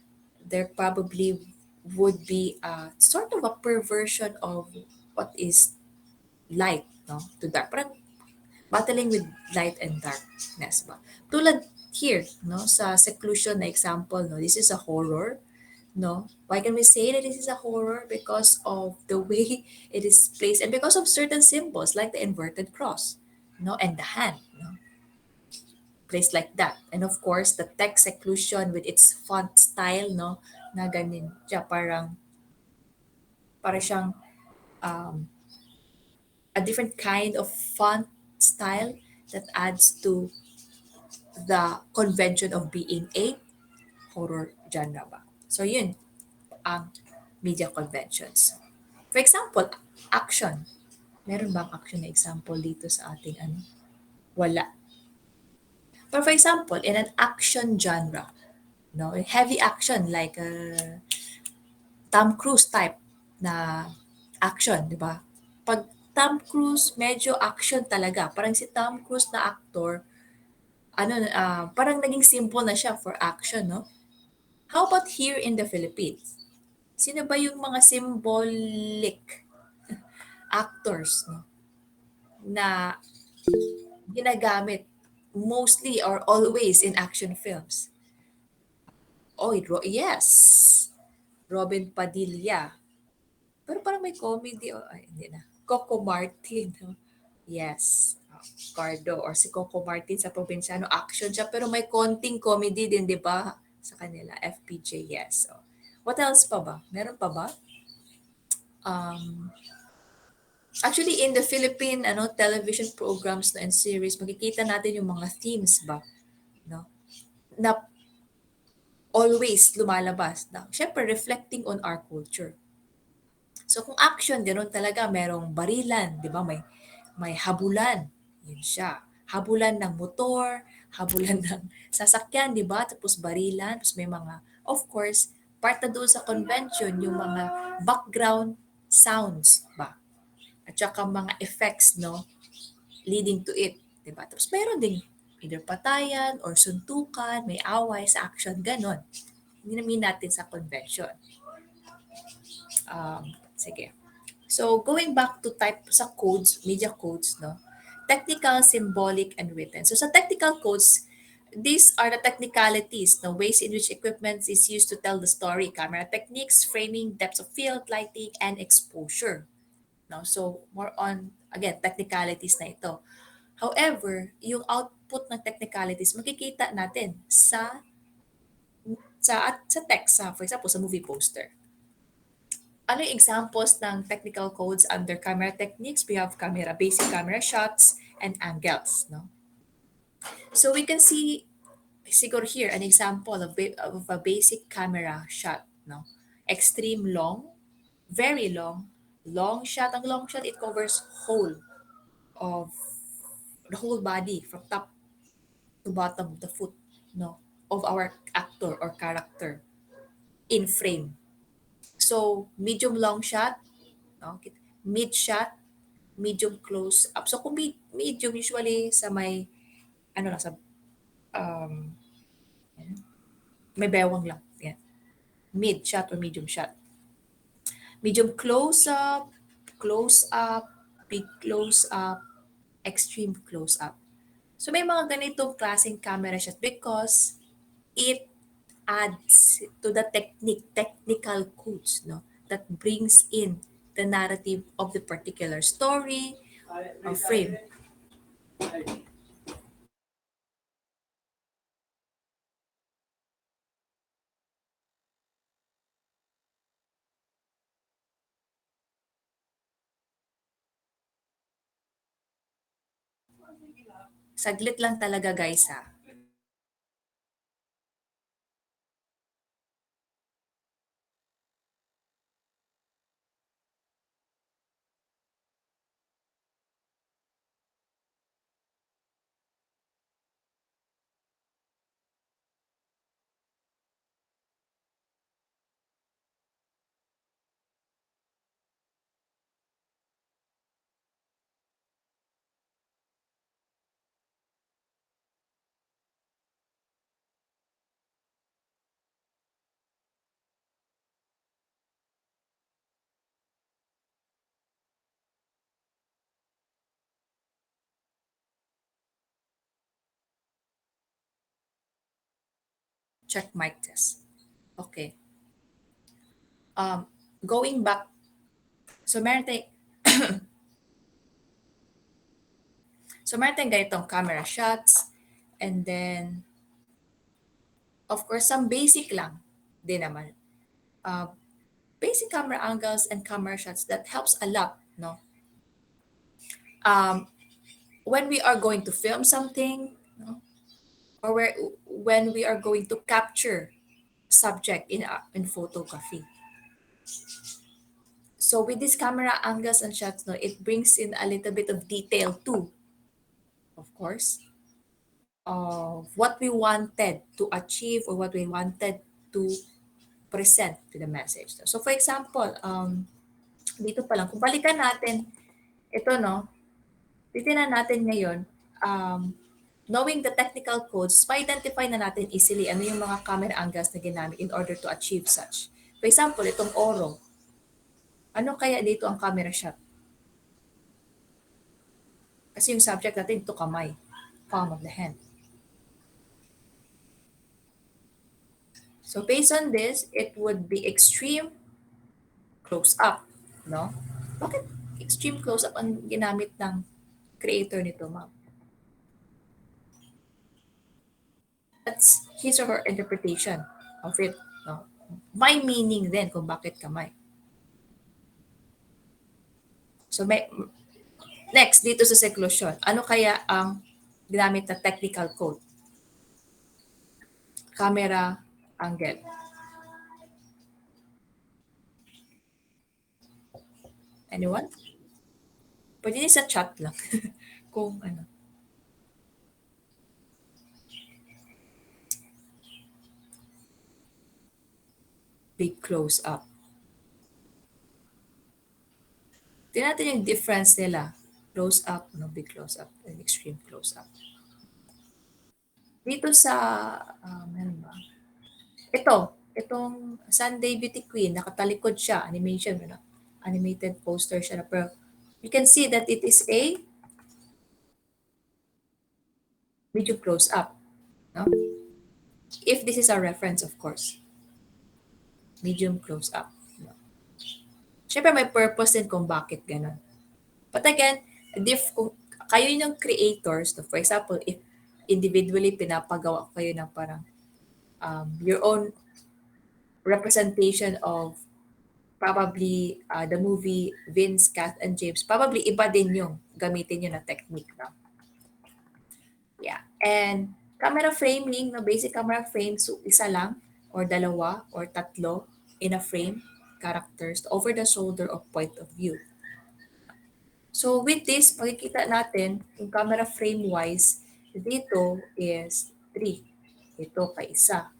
there probably would be a sort of a perversion of what is light, no? To dark. Parang battling with light and darkness ba. Tulad here, no, sa seclusion na example, no, this is a horror, no. Why can we say that this is a horror? Because of the way it is placed and because of certain symbols like the inverted cross, no, and the hand, no, placed like that. And of course, the text seclusion with its font style, no, na ganin siya para siyang um, a different kind of font style that adds to the convention of being a horror genre ba. So yun ang media conventions. For example, action. Meron bang action na example dito sa ating ano? Wala. But for example, in an action genre, no, heavy action like Tom Cruise type na action, di ba? Pag Tom Cruise, medyo action talaga. Parang si Tom Cruise na actor, parang naging simple na siya for action, no? How about here in the Philippines? Sino ba yung mga symbolic actors, no, na ginagamit mostly or always in action films? Oh, yes. Robin Padilla. Pero parang may comedy. Ay, hindi na. Coco Martin. No? Yes. Cardo or si Coco Martin sa Provinciano. Action siya pero may konting comedy din, di ba? Sa kanila. FPJ, yes. So, what else pa ba? Meron pa ba? Um, Actually, in the Philippine television programs and series, makikita natin yung mga themes ba, no? Na always lumalabas na, syempre reflecting on our culture. So kung action, ganoon talaga, merong barilan, di ba? May habulan, yun siya. Habulan ng motor, habulan ng sasakyan, di ba? Tapos barilan, tapos may mga, of course, part na doon sa convention, yung mga background sounds ba? At saka mga effects, no, leading to it, 'di ba? Tapos mayroon ding either patayan or suntukan, may away sa action, ganon. Hindi namin natin sa convention. Sige. So, going back to type sa codes, media codes, no? Technical, symbolic, and written. So, sa technical codes, these are the technicalities, the ways in which equipment is used to tell the story, camera techniques, framing, depth of field, lighting, and exposure. No? So, more on, again, technicalities na ito. However, yung output ng technicalities, makikita natin sa text, for example, sa movie poster. Ano yung examples ng technical codes under camera techniques? We have camera, basic camera shots, and angles. No? So we can see, siguro here, an example of a basic camera shot. No? Extreme long, very long, long shot. Ang long shot, it covers of the whole body from top to bottom of the foot, no, of our actor or character in frame. So medium long shot, no, mid shot, medium close up. So kung medium usually sa may ano lang sa um may bewang lang. Yan. Mid shot or medium shot. Medium close up, big close up, extreme close up. So may mga ganitong klaseng camera shots because it adds to the technical codes, no, that brings in the narrative of the particular story or frame. Saglit lang talaga guys ha. Check mic test. Okay. Um, Going back, so meron tayong ganitong camera shots, and then, of course, some basic lang din naman. Uh, Basic camera angles and camera shots that helps a lot, no? Um, when we are going to film something, no? Or when we are going to capture subject in photography. So with these camera angles and shots, no, it brings in a little bit of detail too, of course, of what we wanted to achieve or what we wanted to present to the message. So for example, dito pa lang, kung balikan natin ito, no, titingnan natin ngayon, um, knowing the technical codes, ma-identify na natin easily ano yung mga camera angles na ginamit in order to achieve such. For example, itong oro. Ano kaya dito ang camera shot? Kasi yung subject natin ito kamay, palm of the hand. So based on this, it would be extreme close up, no? Bakit extreme close up ang ginamit ng creator nito, ma'am? That's his or her interpretation of it, no? May meaning din kung bakit kamay. So next, dito sa seclusion, ano kaya ang ginamit na technical code? Camera angle. Anyone? Pwede din sa chat lang. Kung ano. Big close up. Tingnan natin yung difference nila. Close up, no, big close up, and extreme close up. Dito sa, meron ba? Itong Sunday Beauty Queen, nakatalikod siya, animation, ano? Animated poster siya na, pero you can see that it is a medium close up, no? If this is a reference, of course. Medium close up. No? Siyempre may purpose din kung bakit ganun. But again, kung kayo yung creators, no? For example, if individually pinapagawa kayo ng parang your own representation of probably the movie Vince, Kath, and James, probably iba din yung gamitin nyo na technique. No? Yeah. And camera framing, no, basic camera frame, so isa lang or dalawa or tatlo in a frame, characters, over the shoulder or point of view. So with this, makikita natin yung camera frame-wise Dito is 3. Ito kay isa.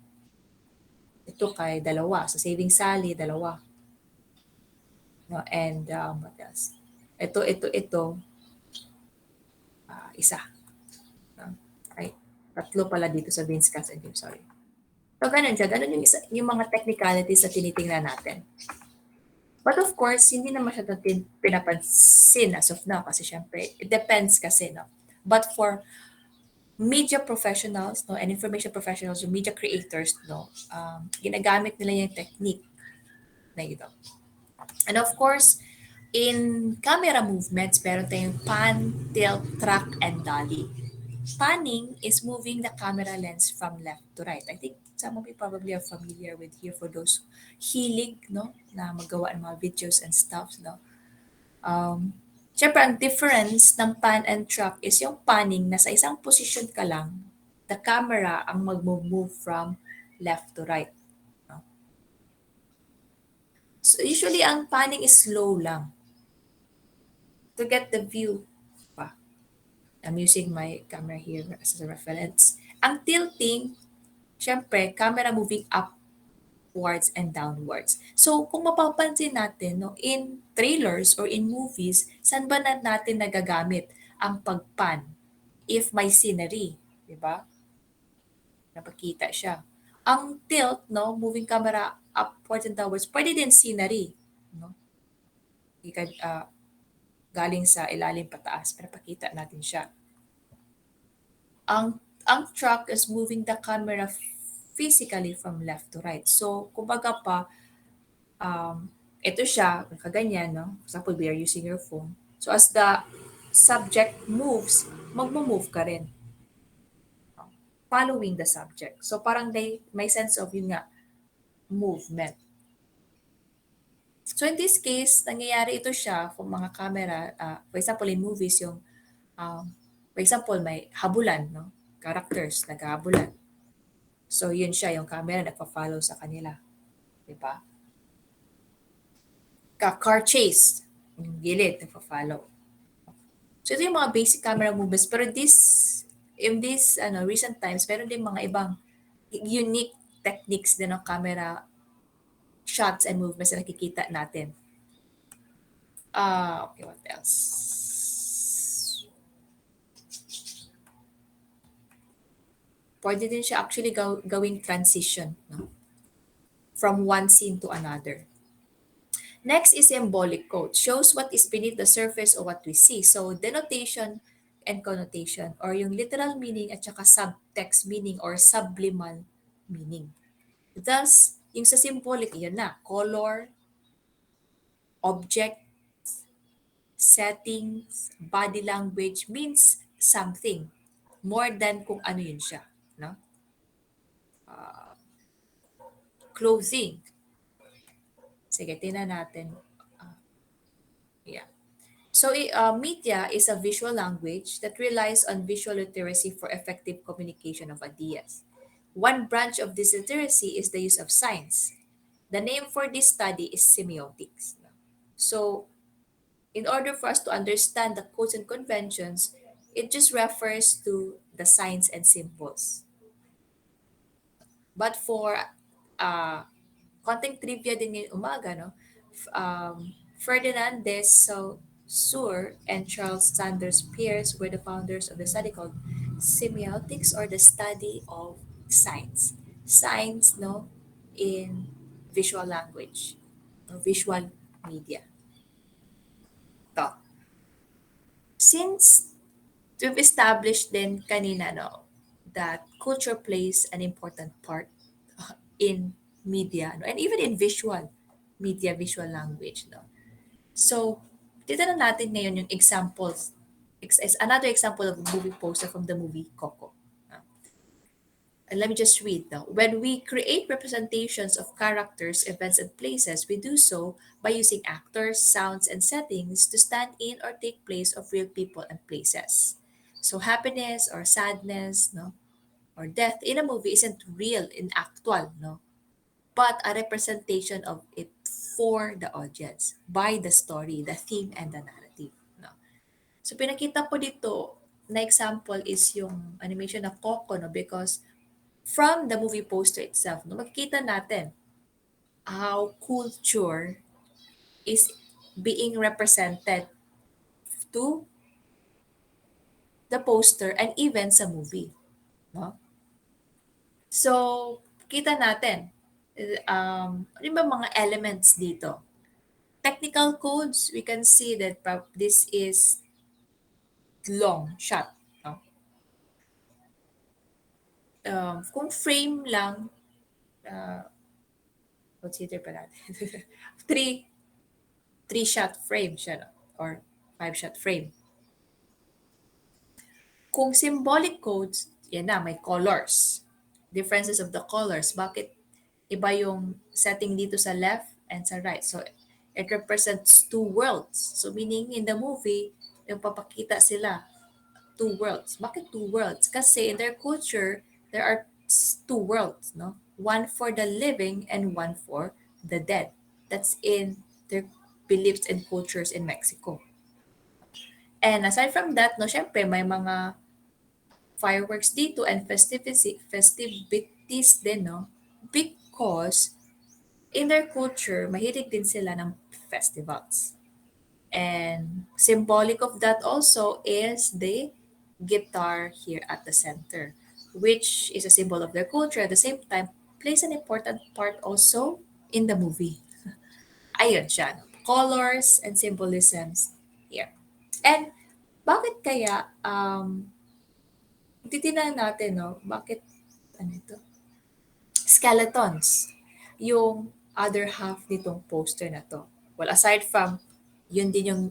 Ito kay dalawa. Sa saving Sally, dalawa. No, and what else? Ito, isa. No? Right? Tatlo pala dito sa Vince Cass and James, sorry. So, ganun siya. Ganun yung mga technicalities na tinitingnan natin. But of course, hindi naman siya natin pinapansin as of now kasi syempre, it depends kasi, no? But for media professionals, no, and information professionals, yung media creators, no, ginagamit nila yung technique na ito. And of course, in camera movements, meron tayong pan, tilt, track, and dolly. Panning is moving the camera lens from left to right. I think some of you probably are familiar with here for those hilig, no, na magawa ng mga videos and stuff, no. Siyempre, ang difference ng pan and track is yung panning, nasa isang position ka lang, the camera ang mag-move from left to right. No? So usually, ang panning is slow lang to get the view. I'm using my camera here as a reference. Ang tilting, syempre, camera moving upwards and downwards. So, kung mapapansin natin, no, in trailers or in movies, saan ba natin nagagamit ang pagpan? If may scenery, di ba? Napakita siya. Ang tilt, no, moving camera upwards and downwards, pwede din scenery. No? Galing sa ilalim pataas, pero pakita natin siya. Ang truck is moving the camera physically from left to right. So, kumbaga pa, ito siya, kaganyan, no? For example, we are using your phone. So, as the subject moves, magmo-move ka rin. Following the subject. So, parang may sense of yun nga, movement. So, in this case, nangyayari ito siya kung mga camera, for example, in movies, yung, for example, may habulan, no? Characters, naghahabulan. So, yun siya, yung camera nagpa-follow sa kanila. Diba? Car chase, yung gilid, nagpa-follow. So, ito yung mga basic camera movements. Pero in this recent times, meron din mga ibang unique techniques din ng camera shots and movements na nakikita natin. Okay, what else? Pwede din siya actually gawing transition, no? From one scene to another. Next is symbolic code. Shows what is beneath the surface of what we see. So, denotation and connotation, or yung literal meaning at saka subtext meaning or subliminal meaning. Thus, yung sa symbolic, yun na, color, object, settings, body language means something more than kung ano yun siya. No? Clothing. Sige, tingnan natin. Yeah. So, media is a visual language that relies on visual literacy for effective communication of ideas. One branch of this literacy is the use of signs. The name for this study is semiotics. So, in order for us to understand the codes and conventions, it just refers to the signs and symbols. But for konting trivia din ngayong umaga, no? Ferdinand de Saussure and Charles Sanders Peirce were the founders of the study called semiotics, or the study of signs. Signs, no, in visual language or visual media. To. Since we've established din kanina, no, that culture plays an important part in media, no, and even in visual media, visual language, no. So, titignan natin ngayon yung examples. Is another example of a movie poster from the movie Coco. And let me just read now. When we create representations of characters, events, and places, we do so by using actors, sounds, and settings to stand in or take place of real people and places. So happiness or sadness, no, or death in a movie isn't real and actual, no, but a representation of it for the audience by the story, the theme, and the narrative. No? So pinakita ko dito na example is yung animation na Coco, no? Because from the movie poster itself, no, makikita natin how culture is being represented to the poster and even sa movie, no? So, kita natin, ano ba mga elements dito? Technical codes, we can see that this is long shot, no? Kung frame lang, uh, consider pa natin. three, three shot frame siya, no? Or five shot frame. Kung symbolic codes, yan na, may colors. Differences of the colors. Bakit iba yung setting dito sa left and sa right? So, it represents two worlds. So, meaning in the movie, yung papakita sila, two worlds. Bakit two worlds? Kasi in their culture, there are two worlds, no? One for the living and one for the dead. That's in their beliefs and cultures in Mexico. And aside from that, no, syempre may mga fireworks dito and festivities din, no? Because in their culture, mahilig din sila ng festivals. And symbolic of that also is the guitar here at the center, which is a symbol of their culture. At the same time, plays an important part also in the movie. Ayun siya, no? Colors and symbolisms here. And bakit kaya titingnan natin, no, bakit, ano ito? Skeletons, yung other half nitong poster na to. Well, aside from, yun din yung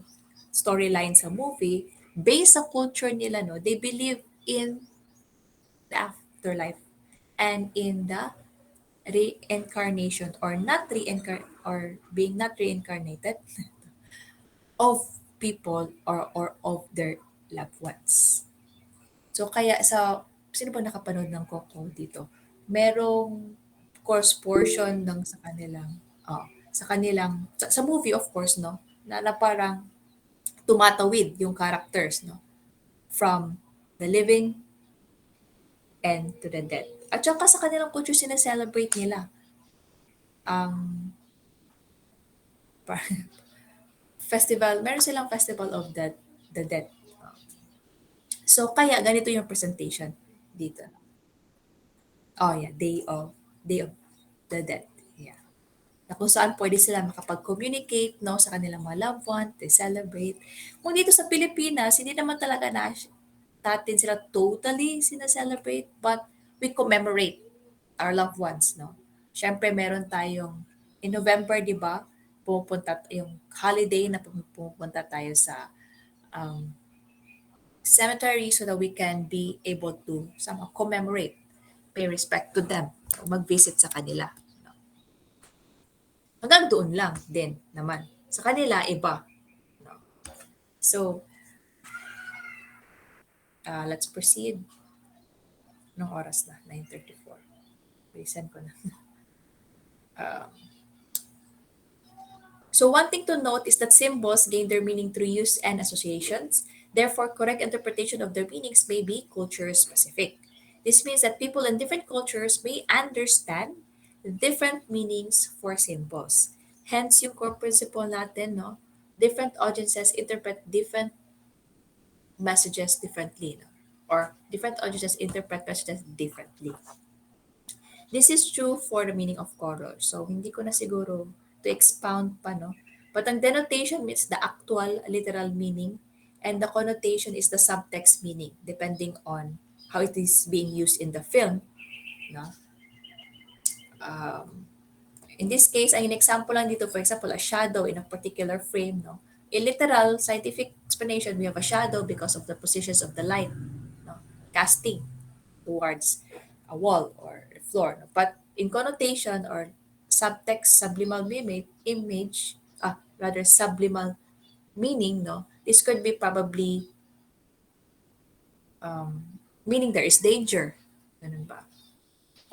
storyline sa movie, based sa culture nila, no, they believe in the afterlife and in the reincarnation or not or being not reincarnated of people or of their loved ones. So kaya sino ba nakapanood ng Coco dito? Merong course portion ng sa kanilang, sa movie of course, no? Na parang tumatawid yung characters, no? From the living and to the dead. At saka sa kanilang culture, sineselebrate nila ang festival. Meron silang festival of the dead. So kaya ganito yung presentation dito. Oh yeah, Day of the Dead. Yeah. Na kung saan pwede sila makapag-communicate, no, sa kanilang mga loved one, to celebrate. Kung dito sa Pilipinas, hindi naman talaga natin sila totally sinaselebrate, but we commemorate our loved ones, no. Siyempre, meron tayong, in November, di ba, pumupunta yung holiday na pumupunta tayo sa um, cemetery so that we can be able to somehow commemorate, pay respect to them, mag-visit sa kanila. Hanggang doon lang din naman. Sa kanila, iba. No? So, let's proceed. Anong oras na? 9:34. Reason ko na. Um, so, one thing to note is that symbols gain their meaning through use and associations. Therefore, correct interpretation of their meanings may be culture-specific. This means that people in different cultures may understand different meanings for symbols. Hence, yung core principle natin, no? Different audiences interpret different messages differently, no? Or different audiences interpret messages differently. This is true for the meaning of color. So, hindi ko na siguro to expound pa, no? But ang denotation means the actual literal meaning and the connotation is the subtext meaning depending on how it is being used in the film, no? Um, in this case, ang example lang dito, for example, a shadow in a particular frame, no? In literal scientific explanation, we have a shadow because of the positions of the light, no? Casting towards a wall or a floor. No? But in connotation or subtext, subliminal rather subliminal meaning, no? This could be probably meaning there is danger. Ganun ba?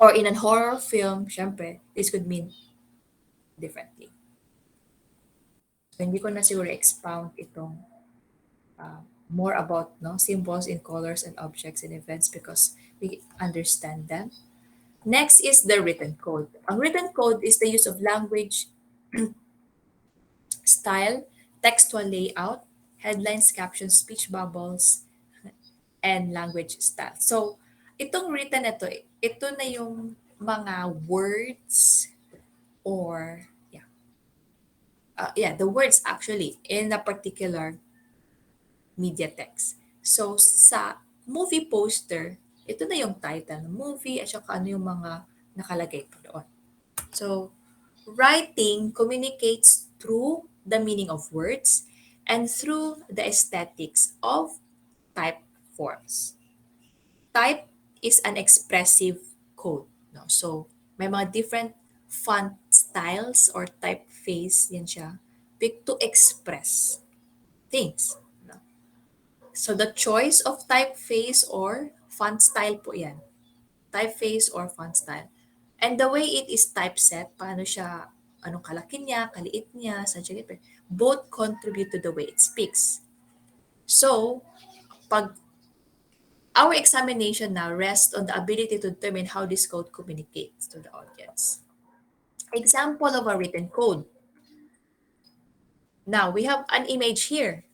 Or in a horror film, syempre, this could mean differently. So, hindi ko na siguro expound itong more about no symbols in colors and objects and events because we understand them. Next is the written code. Ang written code is the use of language, style, textual layout, headlines, captions, speech bubbles, and language style. So, itong written ito, ito na yung mga words or the words actually in a particular media text. So, sa movie poster, ito na yung title ng movie at saka ano yung mga nakalagay pa doon. So, writing communicates through the meaning of words and through the aesthetics of type forms. Type is an expressive code. No? So, may mga different font styles or typeface yan siya to express things. No? So, the choice of typeface or font style po yan. Typeface or font style. And the way it is typeset, paano siya, anong kalaki niya, kaliit niya, saan siya, both contribute to the way it speaks. So, pag our examination now rests on the ability to determine how this code communicates to the audience. Example of a written code. Now, we have an image here.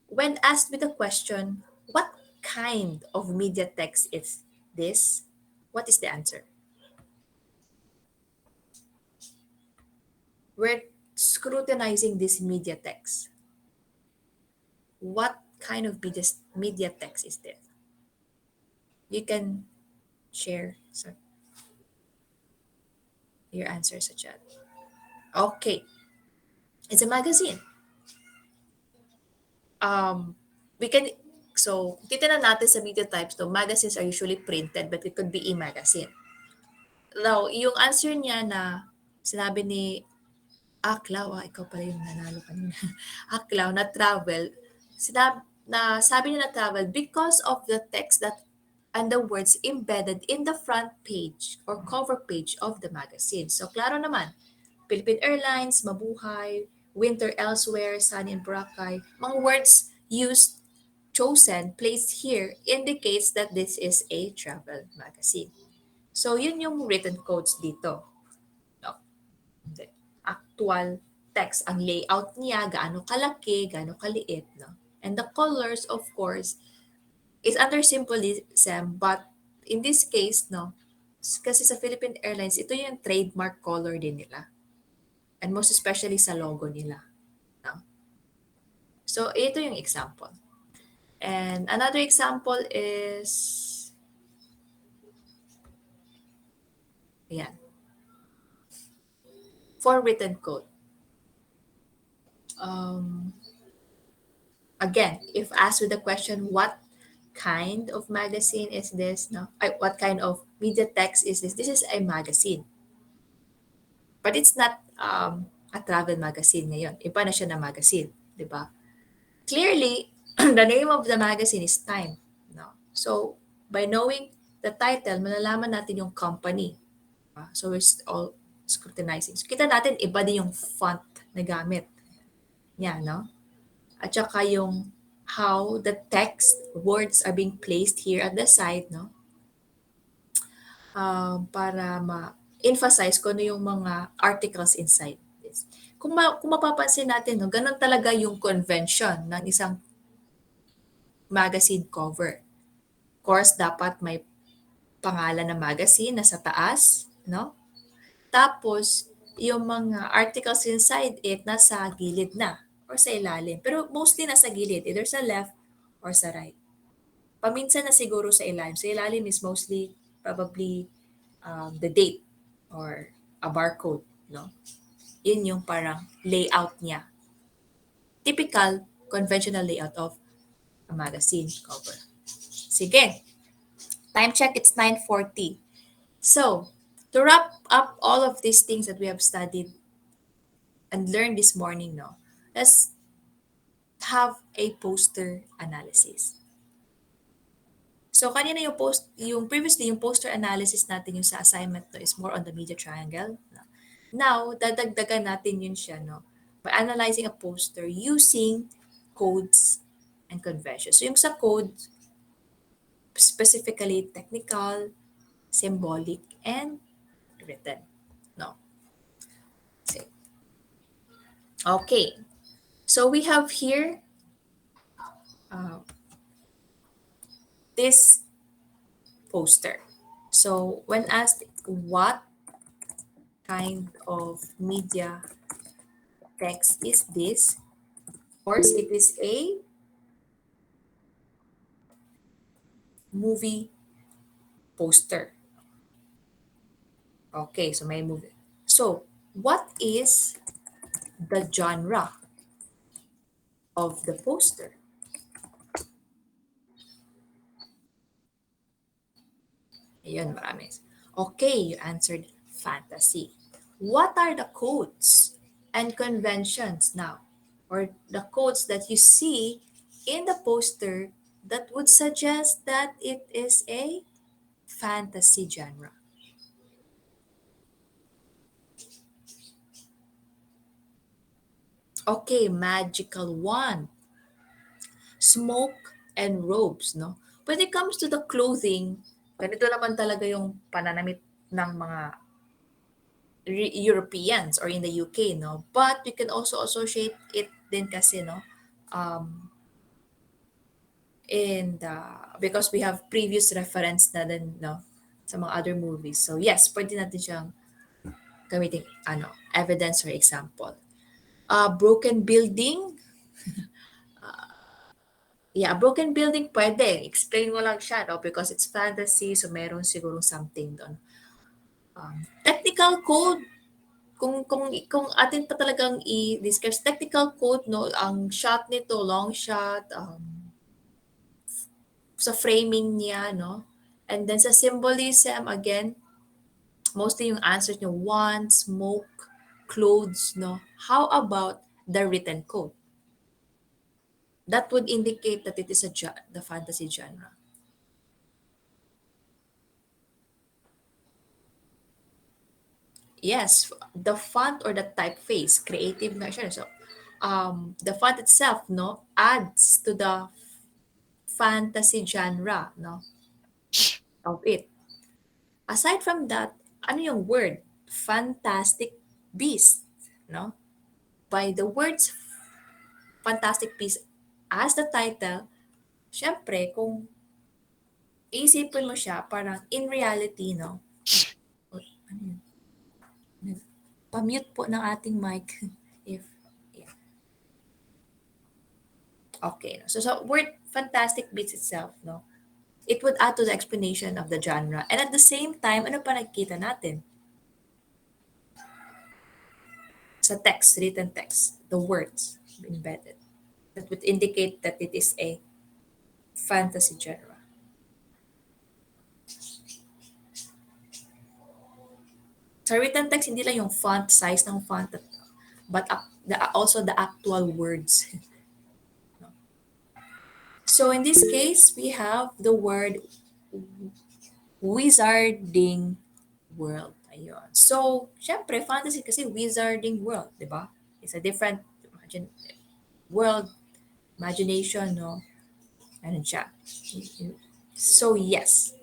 When asked with the question, what kind of media text is this? What is the answer? We're scrutinizing this media text. What kind of media text is this? You can share your answer sa chat. Okay. It's a magazine. We can, so, titignan natin sa media types, no, magazines are usually printed, but it could be e-magazine. Now, yung answer niya na sinabi ni Aklaw, ikaw pala yung nanalo kanina. Aklaw na travel, sabi niya na travel because of the text that and the words embedded in the front page or cover page of the magazine. So, klaro naman, Philippine Airlines, Mabuhay, Winter Elsewhere, Sunny and Boracay, mga words chosen, placed here indicates that this is a travel magazine. So, yun yung written codes dito. No? The actual text, ang layout niya, gaano kalaki, gaano kaliit. No? And the colors, of course, is under symbolism, but in this case, no, kasi sa Philippine Airlines, ito yung trademark color din nila. And most especially sa logo nila. No? So, ito yung example. And another example is, ayan, for written code. Again, if asked with the question, what kind of magazine is this? No, what kind of media text is this? This is a magazine. But it's not a travel magazine ngayon. Iba na siya na magazine, di ba? Clearly, the name of the magazine is Time. No? So, by knowing the title, malalaman natin yung company. So, we're all scrutinizing. So, kita natin, iba din yung font na gamit. Yan, no? At saka yung how the text, words are being placed here at the side, no? Para ma-emphasize ko ano yung mga articles inside this. Kung mapapansin natin, no, ganun talaga yung convention ng isang magazine cover. Of course, dapat may pangalan ng magazine na sa taas, no? Tapos, yung mga articles inside it nasa gilid na or sa ilalim. Pero mostly nasa gilid, either sa left or sa right. Paminsan na siguro sa ilalim. Sa ilalim is mostly probably the date or a barcode, no? Yun yung parang layout niya. Typical conventional layout of a magazine cover. Sige. Time check, it's 9:40. So, to wrap up all of these things that we have studied and learned this morning, no, let's have a poster analysis. So, kanina yung previously, yung poster analysis natin yung sa assignment no, is more on the media triangle. Now, dadagdagan natin yun siya, no, by analyzing a poster using codes and convention. So yung sa code, specifically technical, symbolic, and written. No. So, okay. So we have here uh, this poster. So when asked what kind of media text is this, of course it is a movie poster. Okay, so may movie. So what is the genre of the poster? Ayun, marami. Okay, you answered fantasy. What are the codes and conventions now? Or the codes that you see in the poster that would suggest that it is a fantasy genre? Okay, magical wand, smoke, and robes, no? When it comes to the clothing, ganito naman talaga yung pananamit ng mga Europeans or in the UK, no? But we can also associate it din kasi, no? Um, because we have previous reference na din, no? Sa mga other movies. So yes, pwede natin siyang gamitin, evidence or example. Broken building, yeah, broken building pwede. Explain mo lang siya, no? Because it's fantasy, so meron siguro something doon. Technical code, kung atin pa talagang i-discuss technical code, no, ang shot nito, long shot, sa framing niya, no? And then sa symbolism, again, mostly yung answers nyo, want, smoke, clothes, no? How about the written code? That would indicate that it is the fantasy genre. Yes, the font or the typeface, creative na siya. So, the font itself, no, adds to the fantasy genre, no, of it. Aside from that, ano yung word? Fantastic Beast, no? By the words Fantastic Beast as the title, syempre, kung iisipin mo siya, parang in reality, no? Ano yun? Pa-mute po ng ating mic. If, yeah. Okay. So word Fantastic Beasts itself, no? It would add to the explanation of the genre. And at the same time, ano pa nakikita natin? Sa text, written text, the words embedded. That would indicate that it is a fantasy genre. Sa written text, hindi lang yung font, size ng font, but also the actual words. So in this case, we have the word wizarding world. Ayun. So, syempre, fantasy kasi wizarding world, di ba? It's a different world, imagination, no? Ano siya. So, yes.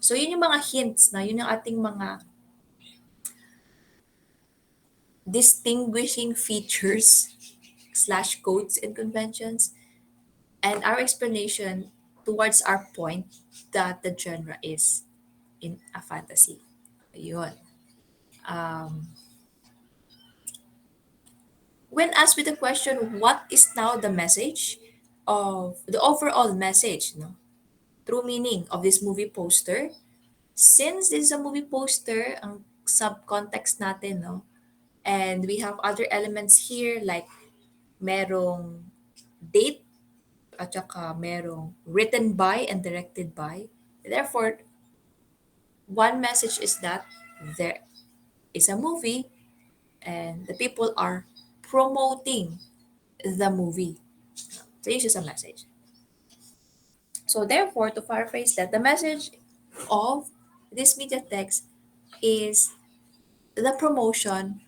So, yun yung mga hints na, yun yung ating mga distinguishing features slash codes and conventions and our explanation towards our point that the genre is in a fantasy. Ayun. Um, when asked with the question, what is now the message of the overall message, no? True meaning of this movie poster? Since this is a movie poster, ang subcontext natin, no? And we have other elements here like merong date at saka merong written by and directed by. Therefore, one message is that there is a movie and the people are promoting the movie. So this is a message. So therefore, to paraphrase that, the message of this media text is the promotion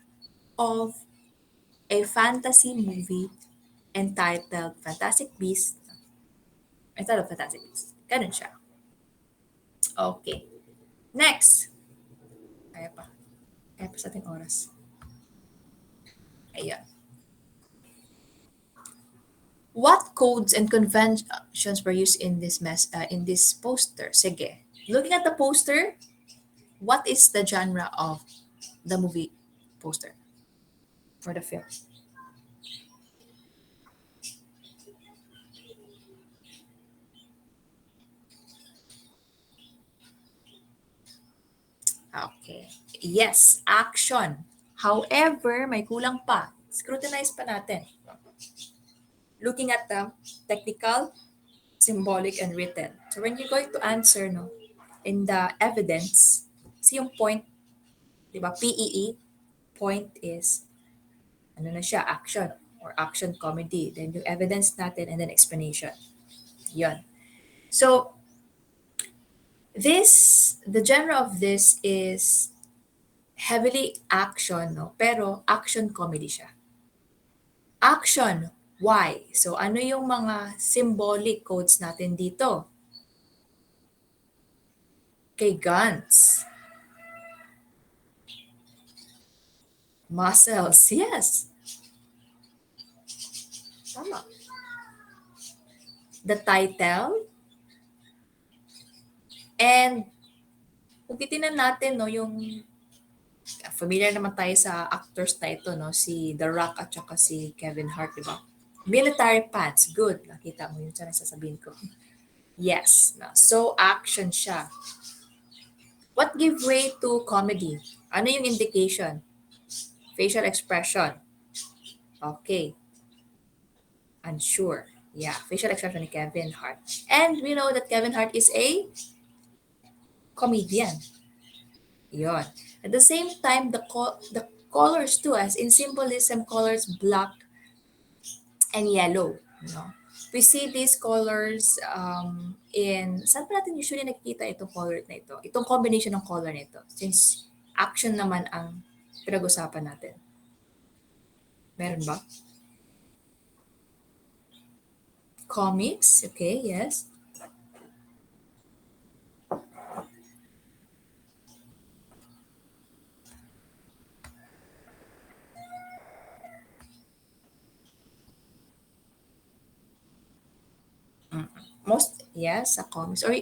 of a fantasy movie entitled Fantastic Beasts Instead of Fantastic Beasts. Ganun siya. Okay. Next. Kaya pa. Kaya pa sa ating oras. Ayan. What codes and conventions were used in this poster? Sige. Looking at the poster, what is the genre of the movie poster for the film? Okay. Yes, action. However, may kulang pa. Scrutinize pa natin. Looking at the technical, symbolic, and written. So when you're going to answer, no, in the evidence, see yung point, di ba? PEE, point is, ano na siya, action or action comedy. Then yung evidence natin and then explanation. Yun. So, the genre of this is heavily action, no? Pero action comedy siya. Action, why? So, ano yung mga symbolic codes natin dito? Kay guns. Muscles, yes. Tama. The title. And, kung titignan natin, no, yung familiar naman tayo sa actors na ito, no? Si The Rock at saka si Kevin Hart, di ba? Military pants, good. Nakita mo yun sa nasasabihin ko. Yes. No? So, action siya. What give way to comedy? Ano yung indication? Facial expression. Okay. Unsure. Yeah, facial expression ni Kevin Hart. And we know that Kevin Hart is a comedian. Yon. At the same time, the colors too, as in symbolism, colors black and yellow. You know? We see these colors in, saan pa natin usually nakikita itong color na ito? Itong combination ng color na ito. Since action naman ang pinag-usapan natin. Meron ba? Comics, okay, yes. Most, yes, sa comics. Or,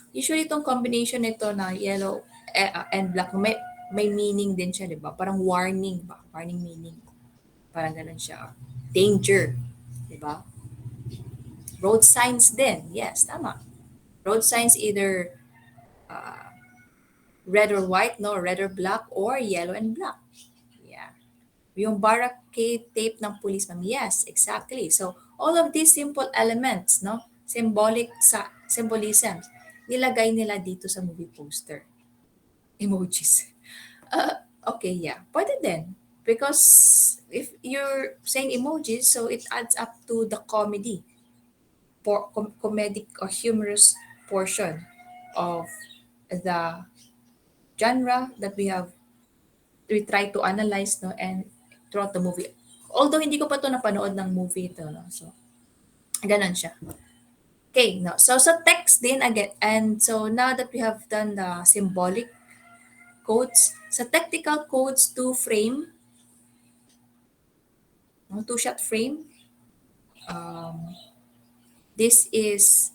usually itong combination nito na yellow and black, may meaning din siya, di ba? Parang warning ba? Warning meaning. Parang ganun siya. Danger, di ba? Road signs din. Yes, tama. Road signs either red or white, no? Red or black, or yellow and black. Yeah. Yung barricade tape ng police, ma'am. Yes, exactly. So, all of these simple elements, no? Symbolisms, nilagay nila dito sa movie poster. Emojis. Okay, yeah. Pwede din. Because if you're saying emojis, so it adds up to the comedy, comedic or humorous portion of the genre that we try to analyze, no, and throughout the movie. Although hindi ko pa to napanood ng movie ito, no. So, ganun siya. Okay, no. So sa text din again, and so now that we have done the symbolic codes, sa technical codes to frame, no, two-shot frame, this is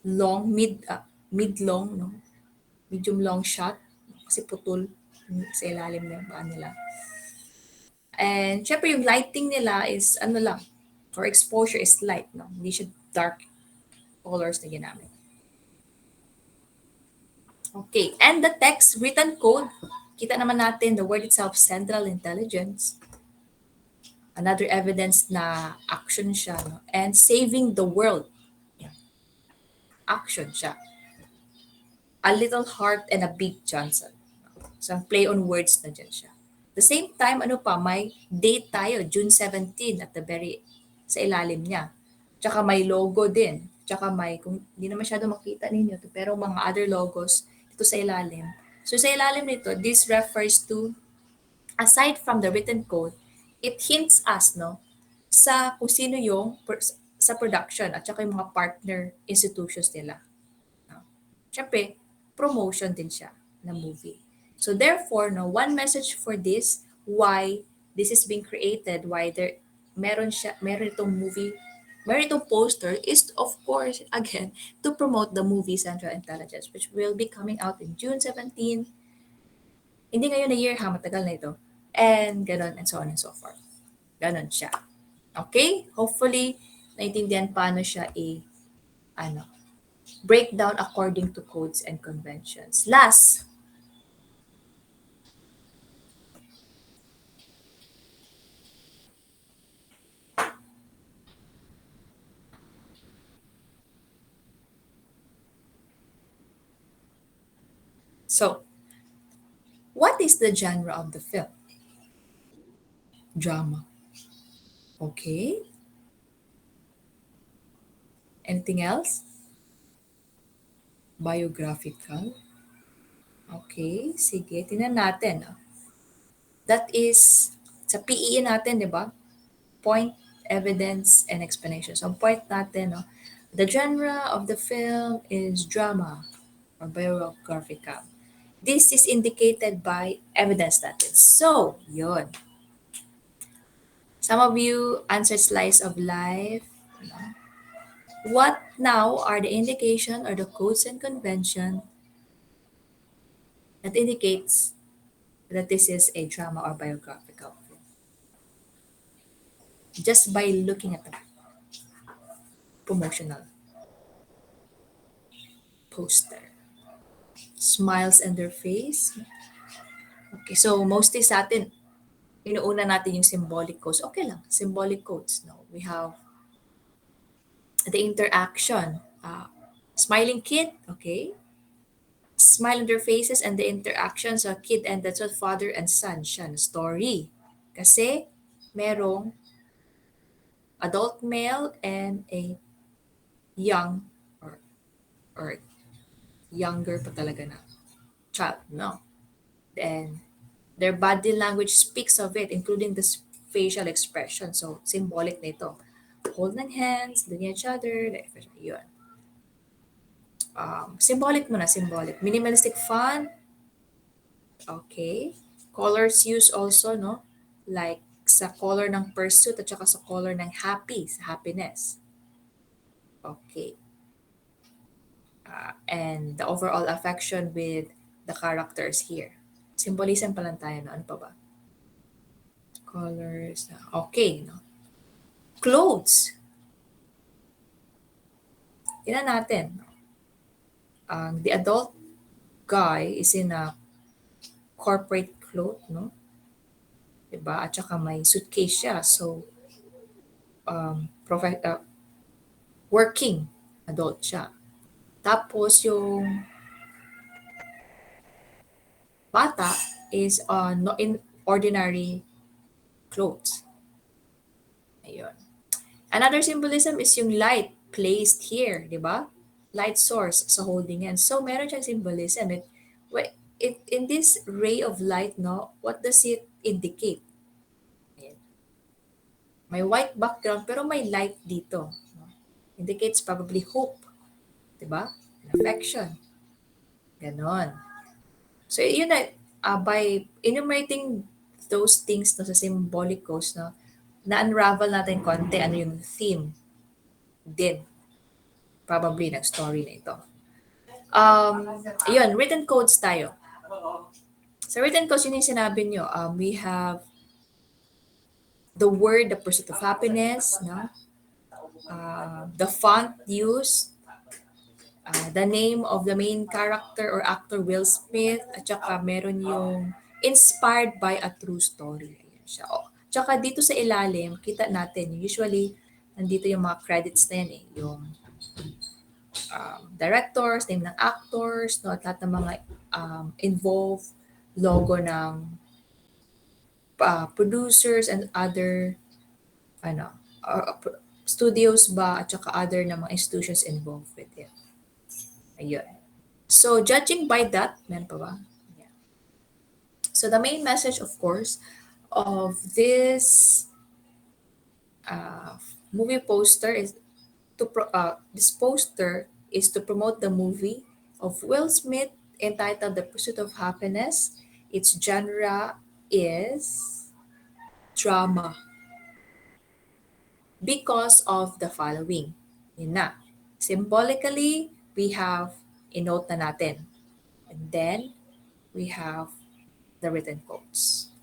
long, mid-long, no? Medium long shot, kasi putol sa ilalim ng paa nila. And syempre yung lighting nila is ano lang, for exposure is light, no? Hindi siya dark colors na ginamit. Okay, and the text written code, kita naman natin the word itself, Central Intelligence. Another evidence na action siya, no? And saving the world. Yeah. Action siya. A little heart and a big Johnson. So, play on words na dyan siya. The same time, ano pa, may date tayo, June 17 at the very, sa ilalim niya. Tsaka may logo din. Tsaka may, kung hindi na masyado makita ninyo, pero mga other logos dito sa ilalim. So sa ilalim nito, this refers to, aside from the written code, it hints us, no, sa kung sino yung sa production at saka yung mga partner institutions nila. No? Siyempre, promotion din siya ng movie. So therefore, no, one message for this, why this is being created, why meron itong movie, meron itong poster is of course, again, to promote the movie Central Intelligence, which will be coming out in June 17. Hindi ngayon na year ha, matagal na ito. And ganon, and so on and so forth. Ganon siya. Okay? Hopefully, naintindihan paano siya ano, break down according to codes and conventions. Last, so, what is the genre of the film? Drama. Okay. Anything else? Biographical. Okay, sige. Tingnan natin. That is, sa PE natin, di ba? Point, evidence, and explanation. So, ang point natin, the genre of the film is drama or biographical. This is indicated by evidence natin. So, yun. Some of you answered slice of life. What now are the indication or the codes and convention that indicates that this is a drama or biographical film? Just by looking at the promotional poster. Smiles on their face. Okay, so mostly sa atin, inuuna natin yung symbolic codes. Okay lang, symbolic codes. No? We have the interaction. Smiling kid, okay? Smile on their faces and the interaction sa kid and that's what father and son siya na story. Kasi merong adult male and a young or younger pa talaga na child, no? And their body language speaks of it, including the facial expression. So, symbolic na ito. Holding hands, looking at each other, yun. Symbolic muna, symbolic. Minimalistic font, okay. Colors used also, no? Like sa color ng pursuit at saka sa color ng happy, sa happiness. Okay. And the overall affection with the characters here. Symbolism pa lang tayo, no? Ano pa ba? Colors. Okay, no? Clothes. Tingnan natin. The adult guy is in a corporate cloth, no? Diba? At saka may suitcase siya. So, working adult siya. Tapos yung bata is no, in ordinary clothes. Ayun. Another symbolism is yung light placed here, di ba? Light source sa holding hands. So, meron siyang symbolism. In this ray of light, no, what does it indicate? Ayan. May white background, pero may light dito. No? Indicates probably hope. Di ba? Affection. Ganon. So, yun na, by enumerating those things no, sa symbolic codes, no, na-unravel natin konti ano yung theme din probably ng story na ito. Yun, written codes tayo. Sa written codes, yun yung sinabi nyo. We have the word, the pursuit of happiness, no? The font used, the name of the main character or actor, Will Smith, at saka meron yung inspired by a true story. Ayan siya. Tsaka dito sa ilalim, kita natin, usually, nandito yung mga credits na yan eh. Yung directors, name ng actors, no, at lahat ng mga involved, logo ng producers and other studios ba at saka other na mga institutions involved with it. Ayun. So, judging by that, meron pa ba? Yeah. So, the main message, of course, of this uh, movie poster is this poster is to promote the movie of Will Smith entitled The Pursuit of Happiness. Its genre is drama because of the following. Yun na. Symbolically, we have inote na natin. And then, we have the written quotes.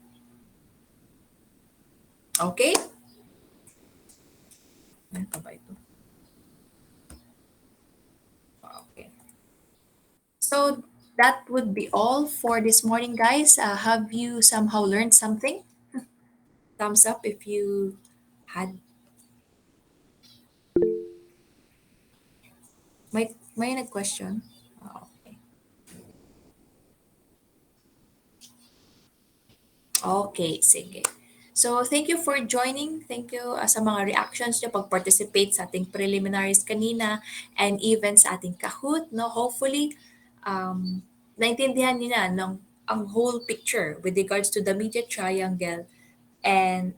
Okay? Ano pa ba ito? Okay. So, that would be all for this morning, guys. Have you somehow learned something? Thumbs up if you had. May nag-question? Okay. Okay, sige. So, thank you for joining. Thank you sa mga reactions nyo pag-participate sa ating preliminaries kanina and even sa ating Kahoot. No? Hopefully, naintindihan niyo na ang whole picture with regards to the media triangle and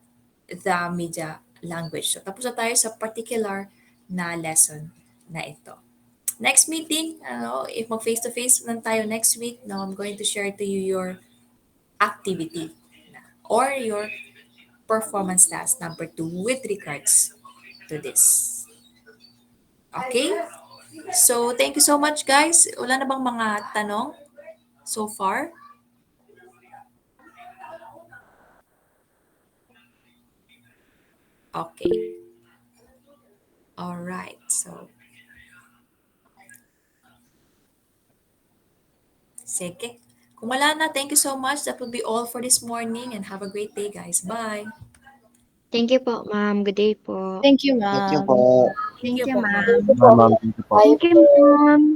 the media language. So, tapos na tayo sa particular na lesson na ito. Next meeting, if mag-face-to-face lang tayo next week, no, I'm going to share to you your activity or your performance task number 2 with regards to this. Okay? So, thank you so much, guys. Wala na bang mga tanong so far? Okay. All right. So, sige. Kung wala na, thank you so much. That will be all for this morning and have a great day, guys. Bye. Thank you po, ma'am. Good day po. Thank you, Thank you ma'am. po. Thank Thank you you, po. ma'am. Bye, ma'am. Thank you po. Thank you, ma'am.